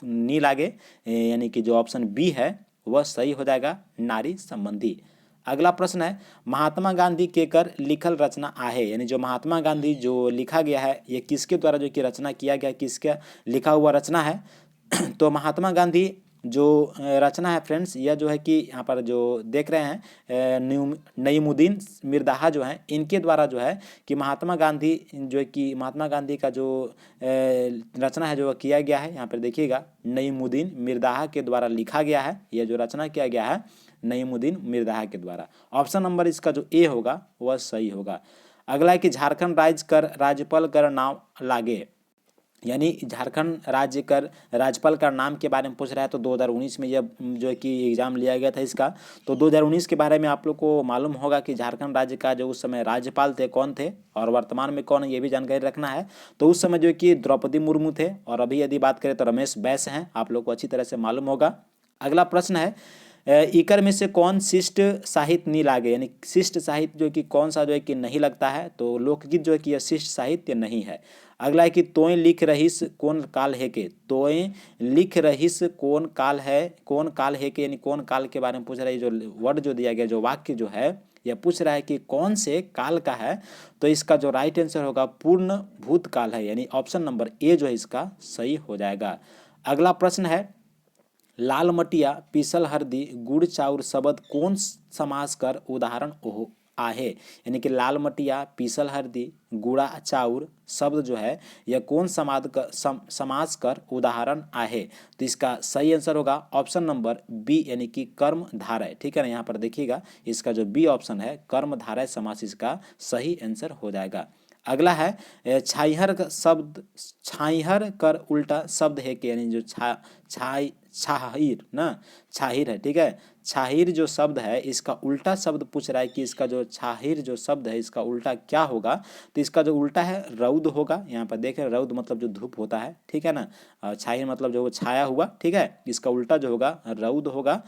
नी लागे, यानी कि जो ऑप्शन बी है वह सही हो जाएगा, नारी संबंधी। अगला प्रश्न है महात्मा गांधी के कर लिखल रचना आहे, यानी जो महात्मा गांधी जो लिखा गया है ये किसके द्वारा जो कि रचना किया गया, किसका लिखा हुआ रचना है। तो महात्मा गांधी जो रचना है फ्रेंड्स, यह जो है कि यहाँ पर जो देख रहे हैं नईमुद्दीन मिर्दाहा जो हैं इनके द्वारा जो है कि महात्मा गांधी जो है कि महात्मा गांधी का जो रचना है जो किया गया है, यहाँ पर देखिएगा नईमुद्दीन मिर्दाहा के द्वारा लिखा गया है, यह जो रचना किया गया है नईमुद्दीन मिर्दाहा के द्वारा। ऑप्शन नंबर इसका जो ए होगा वह सही होगा। अगला है कि झारखंड राज्य कर राज्यपाल कर नाम लागे, यानी झारखंड राज्य का राज्यपाल का नाम के बारे में पूछ रहा है। तो 2019 में यह जो है कि एग्ज़ाम लिया गया था इसका। तो 2019 के बारे में आप लोग को मालूम होगा कि झारखंड राज्य का जो उस समय राज्यपाल थे कौन थे और वर्तमान में कौन है, ये भी जानकारी रखना है। तो उस समय जो है कि द्रौपदी मुर्मू थे और अभी यदि बात करें तो रमेश बैस हैं, आप लोग को अच्छी तरह से मालूम होगा। अगला प्रश्न है इकर में से कौन शिष्ट साहित्य नहीं लागे, यानी शिष्ट साहित्य जो कि कौन सा जो है कि नहीं लगता है। तो लोकगीत जो है कि यह शिष्ट साहित्य नहीं है। अगला है कि तोय लिख रहीस कौन काल है के, तोय लिख रहीस कौन काल है, कौन काल है के, यानी कौन काल के बारे में पूछ रहा है। जो वर्ड जो दिया गया, जो वाक्य जो है यह पूछ रहा है कि कौन से काल का है। तो इसका जो राइट आंसर होगा पूर्ण भूतकाल है, यानी ऑप्शन नंबर ए जो है इसका सही हो जाएगा। अगला प्रश्न है लाल मटिया पीसल हरदी गुड़ चाउर शब्द कौन समास कर उदाहरण हो आहे, यानी कि लाल मटिया पीसल हरदी गुड़ा चाउर शब्द जो है यह कौन समास कर उदाहरण आहे। तो इसका सही आंसर होगा ऑप्शन नंबर बी, यानी कि कर्मधारय। ठीक है ना, यहाँ पर देखिएगा इसका जो बी ऑप्शन है कर्मधारय समास इसका सही आंसर हो जाएगा। अगला है छाइहर का शब्द, छाइहर कर उल्टा शब्द है कि, यानी जो छाहिर ना छाहिर है। ठीक है, छाहिर जो शब्द है इसका उल्टा शब्द पूछ रहा है कि इसका जो छाहिर जो शब्द है इसका उल्टा क्या होगा। तो इसका जो उल्टा है रौद होगा। यहाँ पर देखें रौद मतलब जो धूप होता है, ठीक है ना, छाहिर मतलब जो छाया हुआ। ठीक है, इसका उल्टा जो होगा रौद होगा।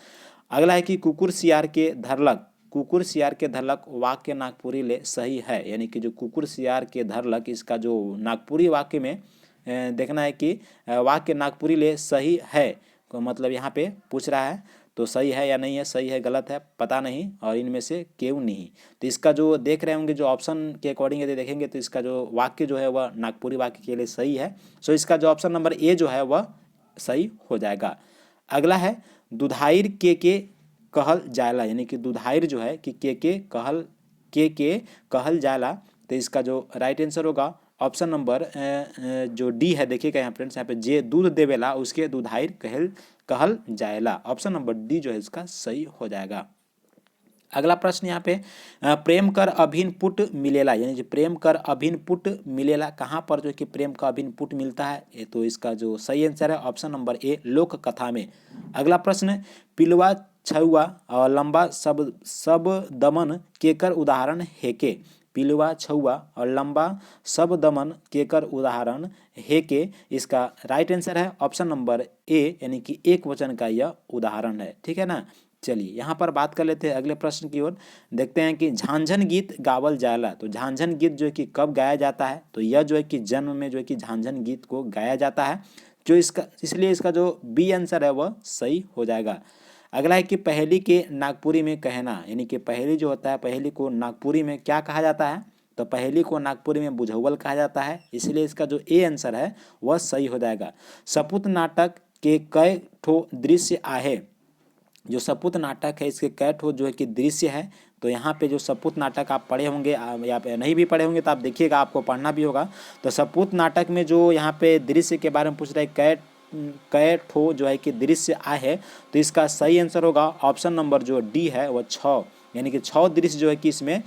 अगला है कि कुकुर सियार के धरलक, कुकुर सियार के धरलक वाक्य नागपुरी ले सही है, यानी कि जो कुकुर सियार के धरलक इसका जो नागपुरी वाक्य में देखना है कि वाक्य नागपुरी ले सही है। तो मतलब यहाँ पे पूछ रहा है तो सही है या नहीं है, सही है गलत है पता नहीं, और इनमें से क्यों नहीं। तो इसका जो देख रहे होंगे जो ऑप्शन के अकॉर्डिंग यदि देखेंगे तो इसका जो वाक्य जो है वह नागपुरी वाक्य के लिए सही है। सो इसका जो ऑप्शन नंबर ए जो है वह सही हो जाएगा। अगला है दुधाइर के कहल जायला, यानी कि दुधाइर जो है कि के कहल जायला। तो इसका जो राइट आंसर होगा ऑप्शन नंबर जो डी है, देखिएगा यहाँ फ्रेंड्स, यहाँ पे जे दूध देवेला उसके दुधाइर कहल जायला। ऑप्शन नंबर डी जो है इसका सही हो जाएगा। अगला प्रश्न यहाँ पे प्रेम कर अभिन पुट मिलेला, यानी जो प्रेम कर अभिन पुट मिलेला कहाँ पर जो कि प्रेम का अभिन पुट मिलता है। ये तो इसका जो सही आंसर है ऑप्शन नंबर ए लोक कथा में। अगला प्रश्न पिलवा छुआ और लंबा सब दमन केकर उदाहरण हेके, पिलवा छुआ और लंबा सब दमन केकर उदाहरण हेके। इसका राइट आंसर है ऑप्शन नंबर ए, यानी कि एक वचन का यह उदाहरण है। ठीक है ना, चलिए यहाँ पर बात कर लेते हैं अगले प्रश्न की ओर। देखते हैं कि झांझन गीत गावल जायला, तो झांझन गीत जो है कि कब गाया जाता है। तो यह जो है कि जन्म में जो है कि झांझन गीत को गाया जाता है, जो इसका इसलिए इसका जो बी आंसर है वह सही हो जाएगा। अगला है कि पहेली के नागपुरी में कहना, यानी कि पहेली जो होता है पहेली को नागपुरी में क्या कहा जाता है। तो पहेली को नागपुरी में बुझौल कहा जाता है, इसलिए इसका जो ए आंसर है वह सही हो जाएगा। सपूत नाटक के कई ठो दृश्य आहे, जो सपूत नाटक है इसके कै ठो जो है कि दृश्य है। तो यहाँ पे जो सपूत नाटक आप पढ़े होंगे या पे नहीं भी पढ़े होंगे तो आप देखिएगा, आपको पढ़ना भी होगा। तो सपूत नाटक में जो यहाँ पे दृश्य के बारे में पूछ रहे हैं कै ठो जो है कि दृश्य आए है। तो इसका सही आंसर होगा ऑप्शन नंबर जो डी है वह 6, यानी कि 6 दृश्य जो है कि इसमें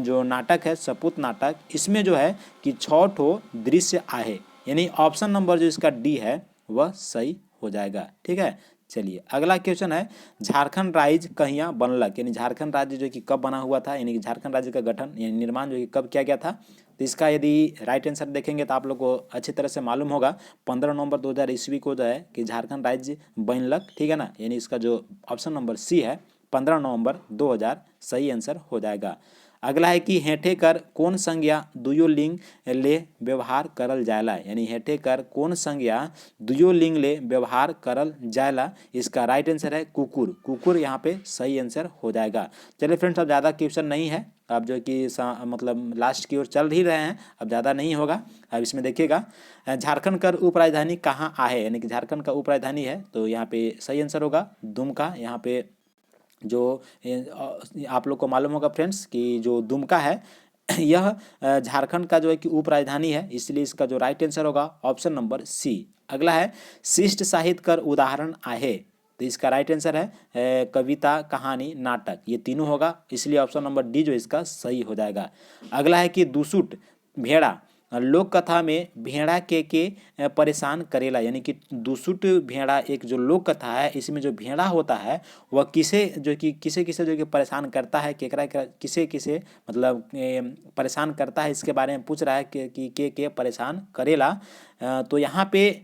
जो नाटक है सपूत नाटक इसमें जो है कि 6 ठो दृश्य आए है, यानी ऑप्शन नंबर जो इसका डी है वह सही हो जाएगा। ठीक है, चलिए अगला क्वेश्चन है झारखंड राज्य कहिया बनलक, यानी झारखंड राज्य जो कि कब बना हुआ था, यानी कि झारखंड राज्य का गठन यानी निर्माण जो कि कब किया गया था। तो इसका यदि राइट आंसर देखेंगे तो आप लोग को अच्छी तरह से मालूम होगा 15 नवंबर 2000 ईस्वी को जो है कि झारखंड राज्य बनलक। ठीक है ना, यानी इसका जो ऑप्शन नंबर सी है 15 नवंबर 2000 सही आंसर हो जाएगा। अगला है कि हेठे कर कौन संज्ञा दुयो लिंग ले व्यवहार करल जायला, यानी हेठे कर कौन संज्ञा दुयो लिंग ले व्यवहार करल जायला। इसका राइट आंसर है कुकुर, कुकुर यहाँ पे सही आंसर हो जाएगा। चलिए फ्रेंड्स, अब ज़्यादा क्वेश्चन नहीं है, अब जो कि मतलब लास्ट की ओर चल ही रहे हैं, अब ज़्यादा नहीं होगा। अब इसमें देखिएगा झारखंड का उप राजधानी कहाँ आहे, यानी कि झारखंड का उप राजधानी है। तो यहाँ पे सही आंसर होगा दुमका। यहाँ पे जो आप लोग को मालूम होगा फ्रेंड्स कि जो दुमका है यह झारखंड का जो है कि उप राजधानी है, इसलिए इसका जो राइट आंसर होगा ऑप्शन नंबर सी। अगला है शिष्ट साहित्य कर उदाहरण आहे, तो इसका राइट आंसर है कविता कहानी नाटक, ये तीनों होगा, इसलिए ऑप्शन नंबर डी जो इसका सही हो जाएगा। अगला है कि दुसुट भेड़ा लोक कथा में भेड़ा के परेशान करेला, यानी कि दुसुट भेड़ा एक जो लोक कथा है, इसमें जो भेड़ा होता है वह किसे जो कि परेशान करता है, केकरा किसे किसे मतलब परेशान करता है, इसके बारे में पूछ रहा है कि के परेशान करेला। तो यहाँ पे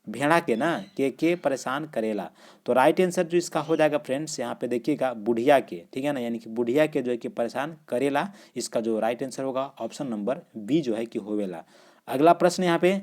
भेड़ा के ना के परेशान करेला, तो राइट आंसर जो इसका हो जाएगा फ्रेंड्स, यहाँ पे देखिएगा बुढ़िया के, ठीक है ना, यानी कि बुढ़िया के जो है कि परेशान करेला, इसका जो राइट आंसर होगा ऑप्शन नंबर बी जो है कि होवेला। अगला प्रश्न यहाँ पे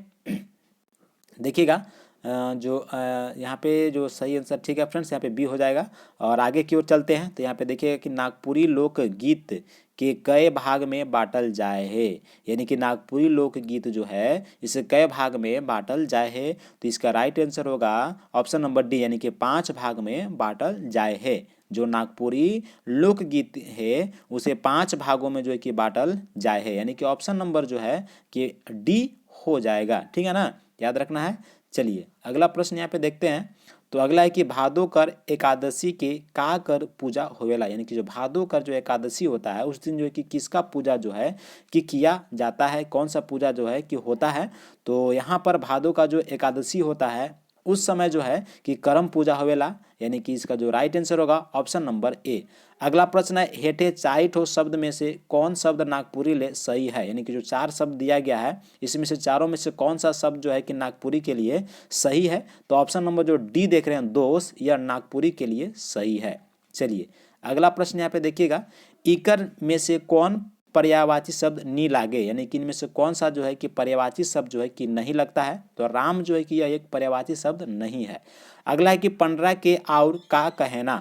देखिएगा, यहाँ पे जो सही आंसर, ठीक है फ्रेंड्स, यहाँ पे बी हो जाएगा। और आगे की ओर चलते हैं, तो यहाँ पे देखिएगा कि नागपुरी लोकगीत के कई भाग में बांटल जाए है, यानी कि नागपुरी लोकगीत जो है इसे कई भाग में बांटल जाए है, तो इसका राइट आंसर होगा ऑप्शन नंबर डी, यानी कि 5 भाग में बांटल जाए है। जो नागपुरी लोकगीत है उसे 5 भागों में जो है कि बांटल जाए है, यानी कि ऑप्शन नंबर जो है कि डी हो जाएगा, ठीक है ना, याद रखना है। चलिए अगला प्रश्न यहाँ पे देखते हैं, तो अगला है कि भादोकर एकादशी के का कर पूजा होवेला, यानी कि जो भादोकर जो एकादशी होता है उस दिन जो है कि किसका पूजा जो है कि किया जाता है, कौन सा पूजा जो है कि होता है। तो यहाँ पर भादो का जो एकादशी होता है उस समय जो है कि करम पूजा होवेला, यानी कि इसका जो राइट आंसर होगा ऑप्शन नंबर ए। अगला प्रश्न है, हेठे चारिठो शब्द में से कौन शब्द नागपुरी ले सही है, यानी कि जो 4 शब्द दिया गया है इसमें से चारों में से कौन सा शब्द जो है कि नागपुरी के लिए सही है, तो ऑप्शन नंबर जो डी देख रहे हैं दोस्त, यह नागपुरी के लिए सही है। चलिए अगला प्रश्न यहाँ पे देखिएगा, इकर में से कौन पर्यायवाची शब्द नहीं लागे, यानी कि इनमें से कौन सा जो है कि पर्यायवाची शब्द जो है कि नहीं लगता है, तो राम जो है कि यह एक पर्यायवाची शब्द नहीं है। अगला है कि पंडरा के और का कहना,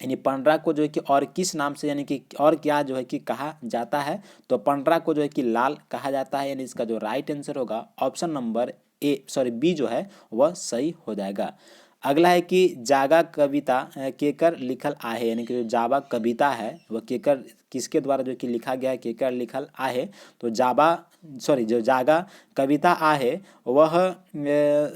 यानी पंडरा को जो है कि और किस नाम से, यानी कि और क्या जो है कि कहा जाता है, तो पंडरा को जो है कि लाल कहा जाता है, यानी इसका जो राइट आंसर होगा ऑप्शन नंबर बी जो है वह सही हो जाएगा। अगला है कि जागा कविता केकर लिखल आहे, यानी कि जो जावा कविता है वह केकर किसके द्वारा जो कि लिखा गया है, केकर लिखल आहे, तो जो जागा कविता आहे वह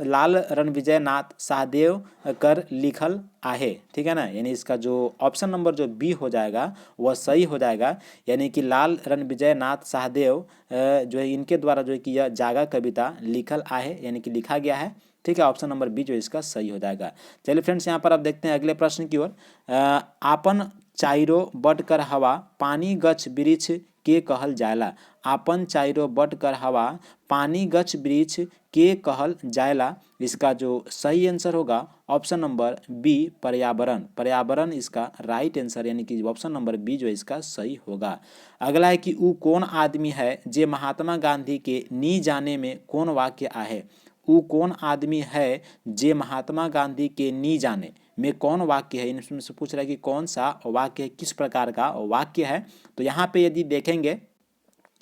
लाल रणविजय नाथ सहदेव कर लिखल आहे, ठीक है ना, यानी इसका जो ऑप्शन नंबर जो बी हो जाएगा वह सही हो जाएगा, यानी कि लाल रणविजय नाथ सहदेव जो है इनके द्वारा जो है कि यह जागा कविता लिखल आहे, यानी कि लिखा गया है, ठीक है, ऑप्शन नंबर बी जो इसका सही हो जाएगा। चलिए फ्रेंड्स यहाँ पर अब देखते हैं अगले प्रश्न की ओर, आपन चाइरो बट कर हवा पानी गछ वृक्ष के कहल जायला, आपन चाइरो बट कर हवा पानी गछ वृक्ष के कहल जायला, इसका जो सही आंसर होगा ऑप्शन नंबर बी पर्यावरण इसका राइट आंसर, यानी कि ऑप्शन नंबर बी जो इसका सही होगा। अगला है कि वो कौन आदमी है जे महात्मा गांधी के नी जाने में कौन वाक्य आहे, वो कौन आदमी है जे महात्मा गांधी के नी जाने में कौन वाक्य है, इनमें से पूछ रहा है कि कौन सा वाक्य है, किस प्रकार का वाक्य है, तो यहाँ पे यदि देखेंगे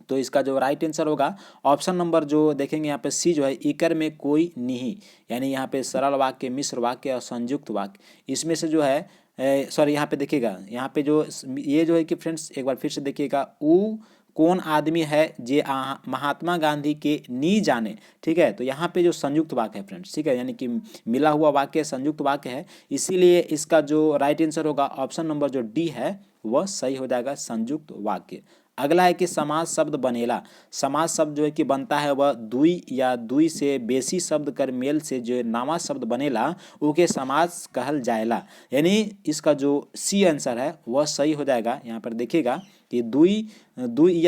तो इसका जो राइट आंसर होगा ऑप्शन नंबर जो देखेंगे यहाँ पे सी जो है, इकर में कोई नहीं, यानी यहाँ पे सरल वाक्य, मिश्र वाक्य और संयुक्त वाक्य, इसमें से जो है यहाँ पे देखिएगा, यहाँ पे जो ये जो है कि फ्रेंड्स एक बार फिर से देखिएगा, वो कौन आदमी है जे महात्मा गांधी के नी जाने, ठीक है, तो यहाँ पे जो संयुक्त वाक्य है फ्रेंड्स, ठीक है, यानी कि मिला हुआ वाक्य संयुक्त वाक्य है, इसीलिए इसका जो राइट आंसर होगा ऑप्शन नंबर जो डी है वह सही हो जाएगा, संयुक्त वाक्य। अगला है कि समास शब्द बनेला, समास शब्द जो है कि बनता है वह दुई या दुई से बेसी शब्द कर मेल से जो नामा शब्द बनेला उके समास कहल जाएला, यानी इसका जो सी आंसर है वह सही हो जाएगा। यहाँ पर देखिएगा कि दुई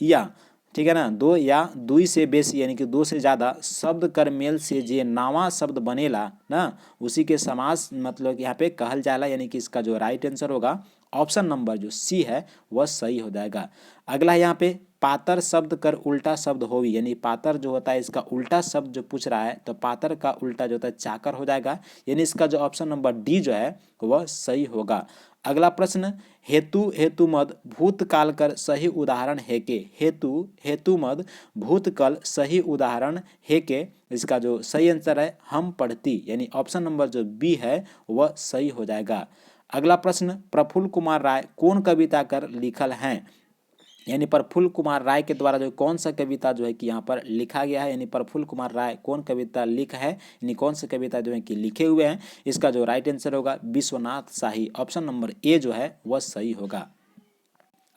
या ठीक है ना, दो या दुई से बेसी यानी कि दो से ज़्यादा शब्द कर मेल से जे नावा शब्द बनेला ना उसी के समास मतलब यहाँ पे कहल जाएला, यानी कि इसका जो राइट आंसर होगा ऑप्शन नंबर जो सी है वह सही हो जाएगा। अगला यहाँ पे पातर शब्द कर उल्टा शब्द होवी, यानी पातर जो होता है इसका उल्टा शब्द जो पूछ रहा है, तो पातर का उल्टा जो होता है चाकर हो जाएगा, यानी इसका जो ऑप्शन नंबर डी जो है वह सही होगा। अगला प्रश्न, हेतु मद भूतकाल कर सही उदाहरण है के, हेतु मद भूतकाल सही उदाहरण है के, इसका जो सही आंसर है हम पढ़ती, यानी ऑप्शन नंबर जो बी है वह सही हो जाएगा। अगला प्रश्न, प्रफुल्ल कुमार राय कौन कविता कर लिखल हैं, यानी प्रफुल्ल कुमार राय के द्वारा जो कौन सा कविता जो है कि यहाँ पर लिखा गया है, यानी प्रफुल्ल कुमार राय कौन कविता लिख है, यानी कौन सा कविता जो है कि लिखे हुए हैं, इसका जो राइट आंसर होगा विश्वनाथ शाही, ऑप्शन नंबर ए जो है वह सही होगा।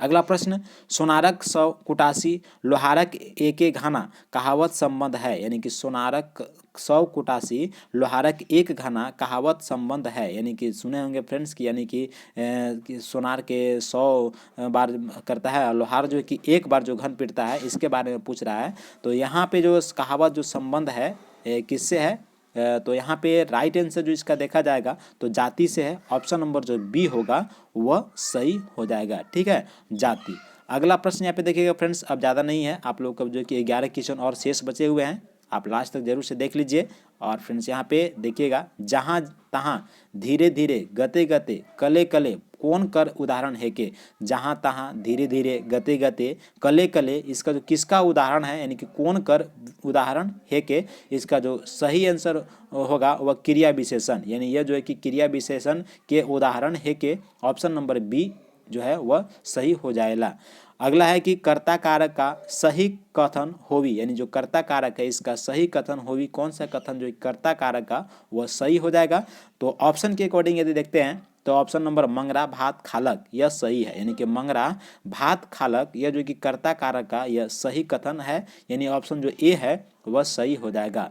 अगला प्रश्न, सोनारक सौ कुटासी लोहारक एक घाना कहावत संबंध है, यानी कि सोनारक सौ कुटासी लोहारक एक घाना कहावत संबंध है, यानी कि सुने होंगे फ्रेंड्स की, यानी कि सोनार के 100 बार करता है और लोहार जो है कि एक बार जो घन पीटता है, इसके बारे में पूछ रहा है। तो यहाँ पे जो कहावत जो संबंध है किससे है, तो यहाँ पे राइट आंसर जो इसका देखा जाएगा तो जाति से है। ऑप्शन नंबर जो बी होगा वह सही हो जाएगा, ठीक है, जाति। अगला प्रश्न यहाँ पे देखिएगा फ्रेंड्स, अब ज़्यादा नहीं है, आप लोग का जो कि 11 क्वेश्चन और शेष बचे हुए हैं, आप लास्ट तक जरूर से देख लीजिए। और फ्रेंड्स यहाँ पे देखिएगा, जहाँ तहाँ धीरे धीरे गते गते कले कले कौन कर उदाहरण है के, जहाँ तहाँ धीरे धीरे गते गते कले कले, इसका जो किसका उदाहरण है, यानी कि कौन कर उदाहरण है के, इसका जो सही आंसर होगा वह क्रिया विशेषण, यानी यह जो है कि क्रिया विशेषण के उदाहरण है के, ऑप्शन नंबर बी जो है वह सही हो जाएगा। अगला है कि कर्ता कारक का सही कथन होवी, यानी जो कर्ता कारक है इसका सही कथन होवी, कौन सा कथन जो कर्ता कारक का वह सही हो जाएगा। तो ऑप्शन के अकॉर्डिंग यदि देखते हैं तो ऑप्शन नंबर मंगरा भात खालक यह सही है, यानी कि मंगरा भात खालक यह जो कि कर्ता कारक का यह सही कथन है, यानी ऑप्शन जो ए है वह सही हो जाएगा।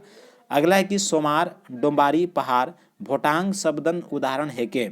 अगला है कि सोमार डोम्बारी पहाड़ भोटांग शब्दन उदाहरण है के,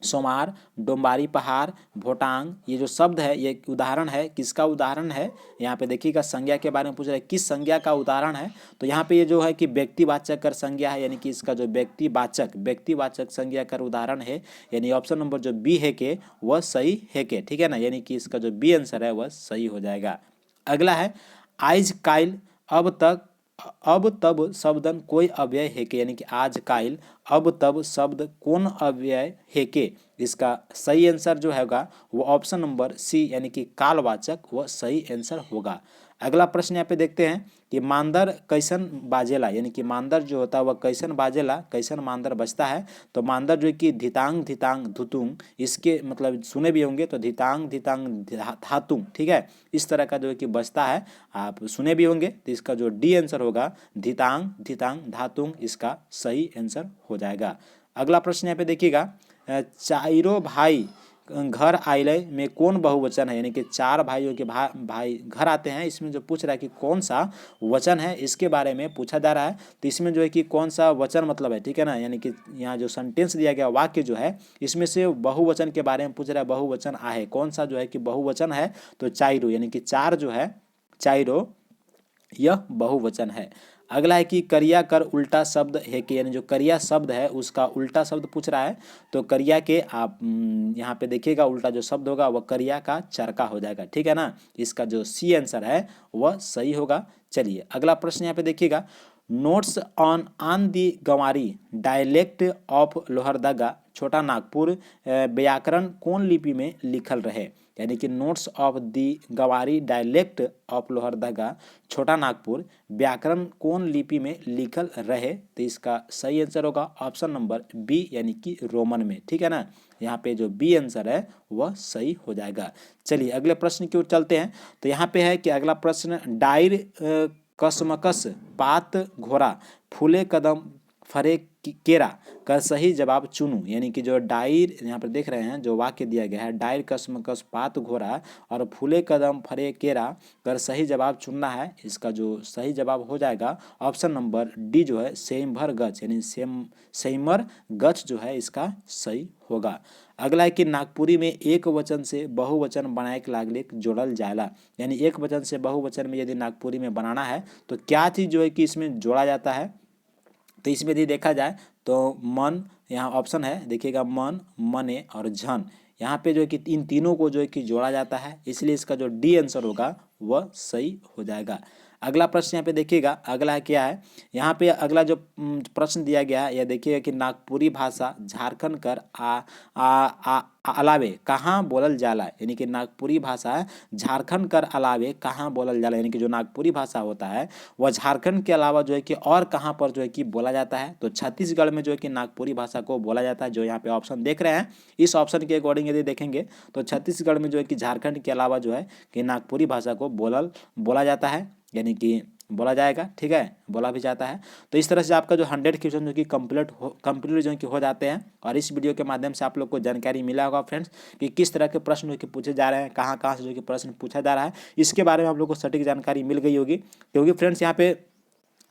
सोमार डोम्बारी पहाड़ भोटांग ये जो शब्द है ये उदाहरण है, किसका उदाहरण है, यहाँ पे देखिएगा संज्ञा के बारे में पूछ रहा है, किस संज्ञा का उदाहरण है। तो यहाँ पे ये जो है कि व्यक्तिवाचक कर संज्ञा है, यानी कि इसका जो व्यक्तिवाचक संज्ञा कर उदाहरण है, यानी ऑप्शन नंबर जो बी है के वह सही है के, ठीक है ना, यानी कि इसका जो बी आंसर है वह सही हो जाएगा। अगला है आइज काइल अब तब शब्दन कोई अव्यय है के, यानी कि आज काइल अब तब शब्द कौन अव्यय है के, इसका सही आंसर जो होगा वो ऑप्शन नंबर सी, यानी कि कालवाचक वह सही आंसर होगा। अगला प्रश्न यहाँ पे देखते हैं कि मांदर कैसन बाजेला, यानी कि मांदर जो होता है वह कैसन बाजेला, कैसन मांदर बजता है। तो मांदर जो कि धितांग धितांग धुतुंग, इसके मतलब सुने भी होंगे, तो धितांग धितांग धातुंग, ठीक है, इस तरह का जो है कि बजता है, आप सुने भी होंगे। तो इसका जो डी आंसर होगा धितांग धितांग धातुंग, इसका सही आंसर हो जाएगा। अगला प्रश्न यहाँ पे देखिएगा, चाइरो भाई घर आइले में कौन बहुवचन है, यानी कि चार भाइयों के भाई घर आते हैं, इसमें जो पूछ रहा है कि कौन सा वचन है इसके बारे में पूछा जा रहा है। तो इसमें जो है कि कौन सा वचन मतलब है, ठीक है ना, यानी कि यहाँ जो सेंटेंस दिया गया वाक्य जो है इसमें से बहुवचन के बारे में पूछ रहा है, बहुवचन आहे, कौन सा जो है कि बहुवचन है, तो चाइरो, यानी कि चार जो है चाइरो यह बहुवचन है। अगला है कि करिया कर उल्टा शब्द है कि, यानी जो करिया शब्द है उसका उल्टा शब्द पूछ रहा है। तो करिया के आप यहाँ पे देखिएगा उल्टा जो शब्द होगा वह करिया का चरका हो जाएगा, ठीक है ना, इसका जो सी आंसर है वह सही होगा। चलिए अगला प्रश्न यहाँ पे देखिएगा, notes on the Ganwari dialect of Lohardaga Chhota Nagpur व्याकरण कौन लिपि में लिखल रहे, यानी कि notes of the Ganwari dialect of Lohardaga Chhota Nagpur व्याकरण कौन लिपि में लिखल रहे। तो इसका सही आंसर होगा ऑप्शन नंबर बी, यानी कि रोमन में, ठीक है ना, यहाँ पे जो बी आंसर है वह सही हो जाएगा। चलिए अगले प्रश्न की ओर चलते हैं। तो यहाँ पे है कि अगला प्रश्न, डायर कसमकस पात घोड़ा फूले कदम फरे केरा का सही जवाब चुनूं, यानी कि जो डायर यहाँ पर देख रहे हैं जो वाक्य दिया गया है, डायर कसमकस पात घोड़ा और फूले कदम फरे केरा कर सही जवाब चुनना है। इसका जो सही जवाब हो जाएगा ऑप्शन नंबर डी जो है सेमभर गच, यानी सेमर गच जो है इसका सही होगा। अगला है कि नागपुरी में एक वचन से बहुवचन बनाए के लागले जोड़ल जाएला, यानी एक वचन से बहुवचन में यदि नागपुरी में बनाना है तो क्या चीज़ जो है कि इसमें जोड़ा जाता है। तो इसमें यदि देखा जाए तो मन, यहाँ ऑप्शन है देखिएगा मन, मने और झन, यहाँ पे जो है कि इन तीनों को जो है कि जोड़ा जाता है, इसलिए इसका जो डी आंसर होगा वह सही हो जाएगा। अगला प्रश्न यहाँ पे देखिएगा, अगला क्या है, यहाँ पे अगला जो प्रश्न दिया गया है यह देखिएगा कि नागपुरी भाषा झारखंड कर अलावे कहाँ बोलल जाला, यानी कि नागपुरी भाषा झारखंड कर अलावे कहाँ बोलल जाला, यानी कि जो नागपुरी भाषा होता है वह झारखंड के अलावा जो है कि और कहाँ पर जो है कि बोला जाता है। तो छत्तीसगढ़ में जो है कि नागपुरी भाषा को बोला जाता है, जो यहाँ पे ऑप्शन देख रहे हैं इस ऑप्शन के अकॉर्डिंग यदि देखेंगे तो छत्तीसगढ़ में जो है कि झारखंड के अलावा जो है कि नागपुरी भाषा को बोला जाता है, यानी कि बोला जाएगा, ठीक है, बोला भी जाता है। तो इस तरह से आपका जो 100 क्वेश्चन जो कि कंप्लीट जो कि हो जाते हैं। और इस वीडियो के माध्यम से आप लोग को जानकारी मिला होगा फ्रेंड्स कि किस तरह के प्रश्न जो कि पूछे जा रहे हैं, कहाँ कहाँ से जो कि प्रश्न पूछा जा रहा है, इसके बारे में आप लोग को सटीक जानकारी मिल गई होगी। क्योंकि फ्रेंड्स यहाँ पे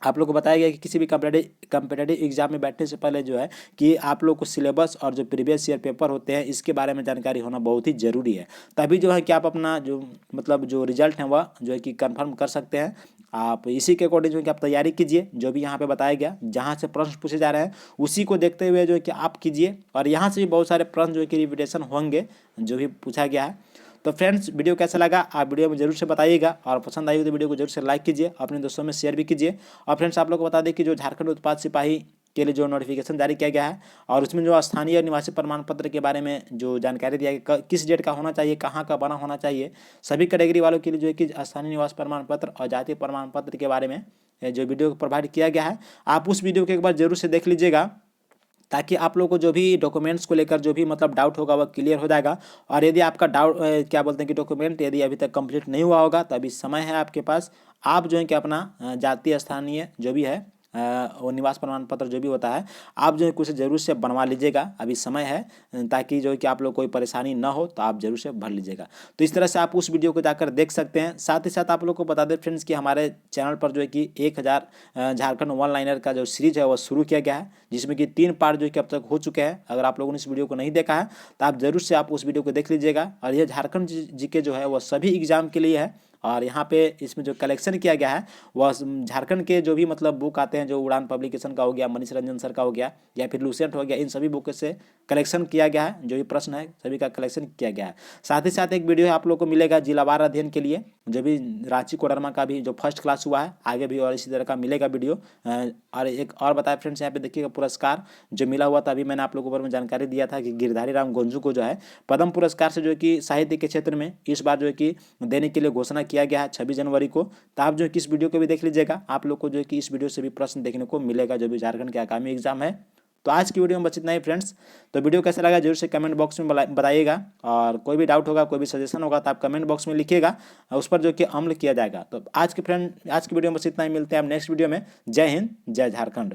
आप लोग को बताया गया कि किसी भी कंपेटिटिव एग्जाम में बैठने से पहले जो है कि आप लोग को सिलेबस और जो प्रीवियस ईयर पेपर होते हैं इसके बारे में जानकारी होना बहुत ही ज़रूरी है। तभी जो है कि आप अपना जो मतलब जो रिजल्ट है वह जो है कि कंफर्म कर सकते हैं। आप इसी के अकॉर्डिंग जो है कि आप तैयारी कीजिए, जो भी यहाँ पे बताया गया, जहाँ से प्रश्न पूछे जा रहे हैं उसी को देखते हुए जो है कि आप कीजिए। और यहाँ से भी बहुत सारे प्रश्न जो है कि रिपीटेशन होंगे जो भी पूछा गया है। तो फ्रेंड्स वीडियो कैसा लगा आप वीडियो में जरूर से बताइएगा, और पसंद आई हो तो वीडियो को जरूर से लाइक कीजिए, अपने दोस्तों में शेयर भी कीजिए। और फ्रेंड्स आप लोग को बता दें कि जो झारखंड उत्पाद सिपाही के लिए जो नोटिफिकेशन जारी किया गया है और उसमें जो स्थानीय निवासी प्रमाण पत्र के बारे में जो जानकारी दिया गया, किस डेट का होना चाहिए, कहाँ का बना होना चाहिए, सभी कैटेगरी वालों के लिए जो है कि स्थानीय निवास प्रमाण पत्र और जातीय प्रमाण पत्र के बारे में जो वीडियो प्रोवाइड किया गया है, आप उस वीडियो को एक बार जरूर से देख लीजिएगा, ताकि आप लोग को जो भी डॉक्यूमेंट्स को लेकर जो भी मतलब डाउट होगा वह क्लियर हो जाएगा। और यदि आपका डाउट क्या बोलते हैं कि डॉक्यूमेंट यदि अभी तक कंप्लीट नहीं हुआ होगा तो अभी समय है आपके पास, आप जो है कि अपना जातीय स्थानीय जो भी है वो निवास प्रमाण पत्र जो भी होता है आप जो है कुछ ज़रूर से बनवा लीजिएगा, अभी समय है, ताकि जो है कि आप लोग कोई परेशानी ना हो तो आप जरूर से भर लीजिएगा। तो इस तरह से आप उस वीडियो को जाकर देख सकते हैं। साथ ही साथ आप लोग को बता दें फ्रेंड्स कि हमारे चैनल पर जो है कि 1000 झारखंड वन लाइनर का जो सीरीज है वह शुरू किया गया है, जिसमें कि 3 पार्ट जो कि अब तक हो चुके हैं। अगर आप लोगों ने इस वीडियो को नहीं देखा है तो आप जरूर से आप उस वीडियो को देख लीजिएगा। और यह झारखंड जीके जो है वह सभी एग्जाम के लिए है। और यहाँ पे इसमें जो कलेक्शन किया गया है वह झारखंड के जो भी मतलब बुक आते हैं, जो उड़ान पब्लिकेशन का हो गया, मनीष रंजन सर का हो गया, या फिर लूसेंट हो गया, इन सभी बुक से कलेक्शन किया गया है। जो भी प्रश्न है सभी का कलेक्शन किया गया है। साथ ही साथ एक वीडियो है आप लोग को मिलेगा जिलावार अध्ययन के लिए, जो भी रांची कोडरमा का भी जो फर्स्ट क्लास हुआ है, आगे भी और इसी तरह का मिलेगा वीडियो। और एक और बताया फ्रेंड्स, यहाँ पे देखिएगा पुरस्कार जो मिला हुआ था, अभी मैंने आप लोगों को ऊपर में जानकारी दिया था कि गिरधारी राम गोंजू को जो है पद्म पुरस्कार से जो है कि साहित्य के क्षेत्र में इस बार जो है कि देने के लिए घोषणा किया गया है 26 जनवरी को। तो आप जो है कि इस वीडियो को भी देख लीजिएगा, आप लोग को जो है कि इस वीडियो से भी प्रश्न देखने को मिलेगा जो भी झारखंड के आगामी एग्जाम है। तो आज की वीडियो में बस इतना ही फ्रेंड्स। तो वीडियो कैसा लगा जरूर से कमेंट बॉक्स में बताइएगा, और कोई भी डाउट होगा, कोई भी सजेशन होगा तो आप कमेंट बॉक्स में लिखिएगा, उस पर जो कि अमल किया जाएगा। तो आज की वीडियो में बस इतना ही, मिलते हैं आप नेक्स्ट वीडियो में। जय हिंद, जय झारखंड।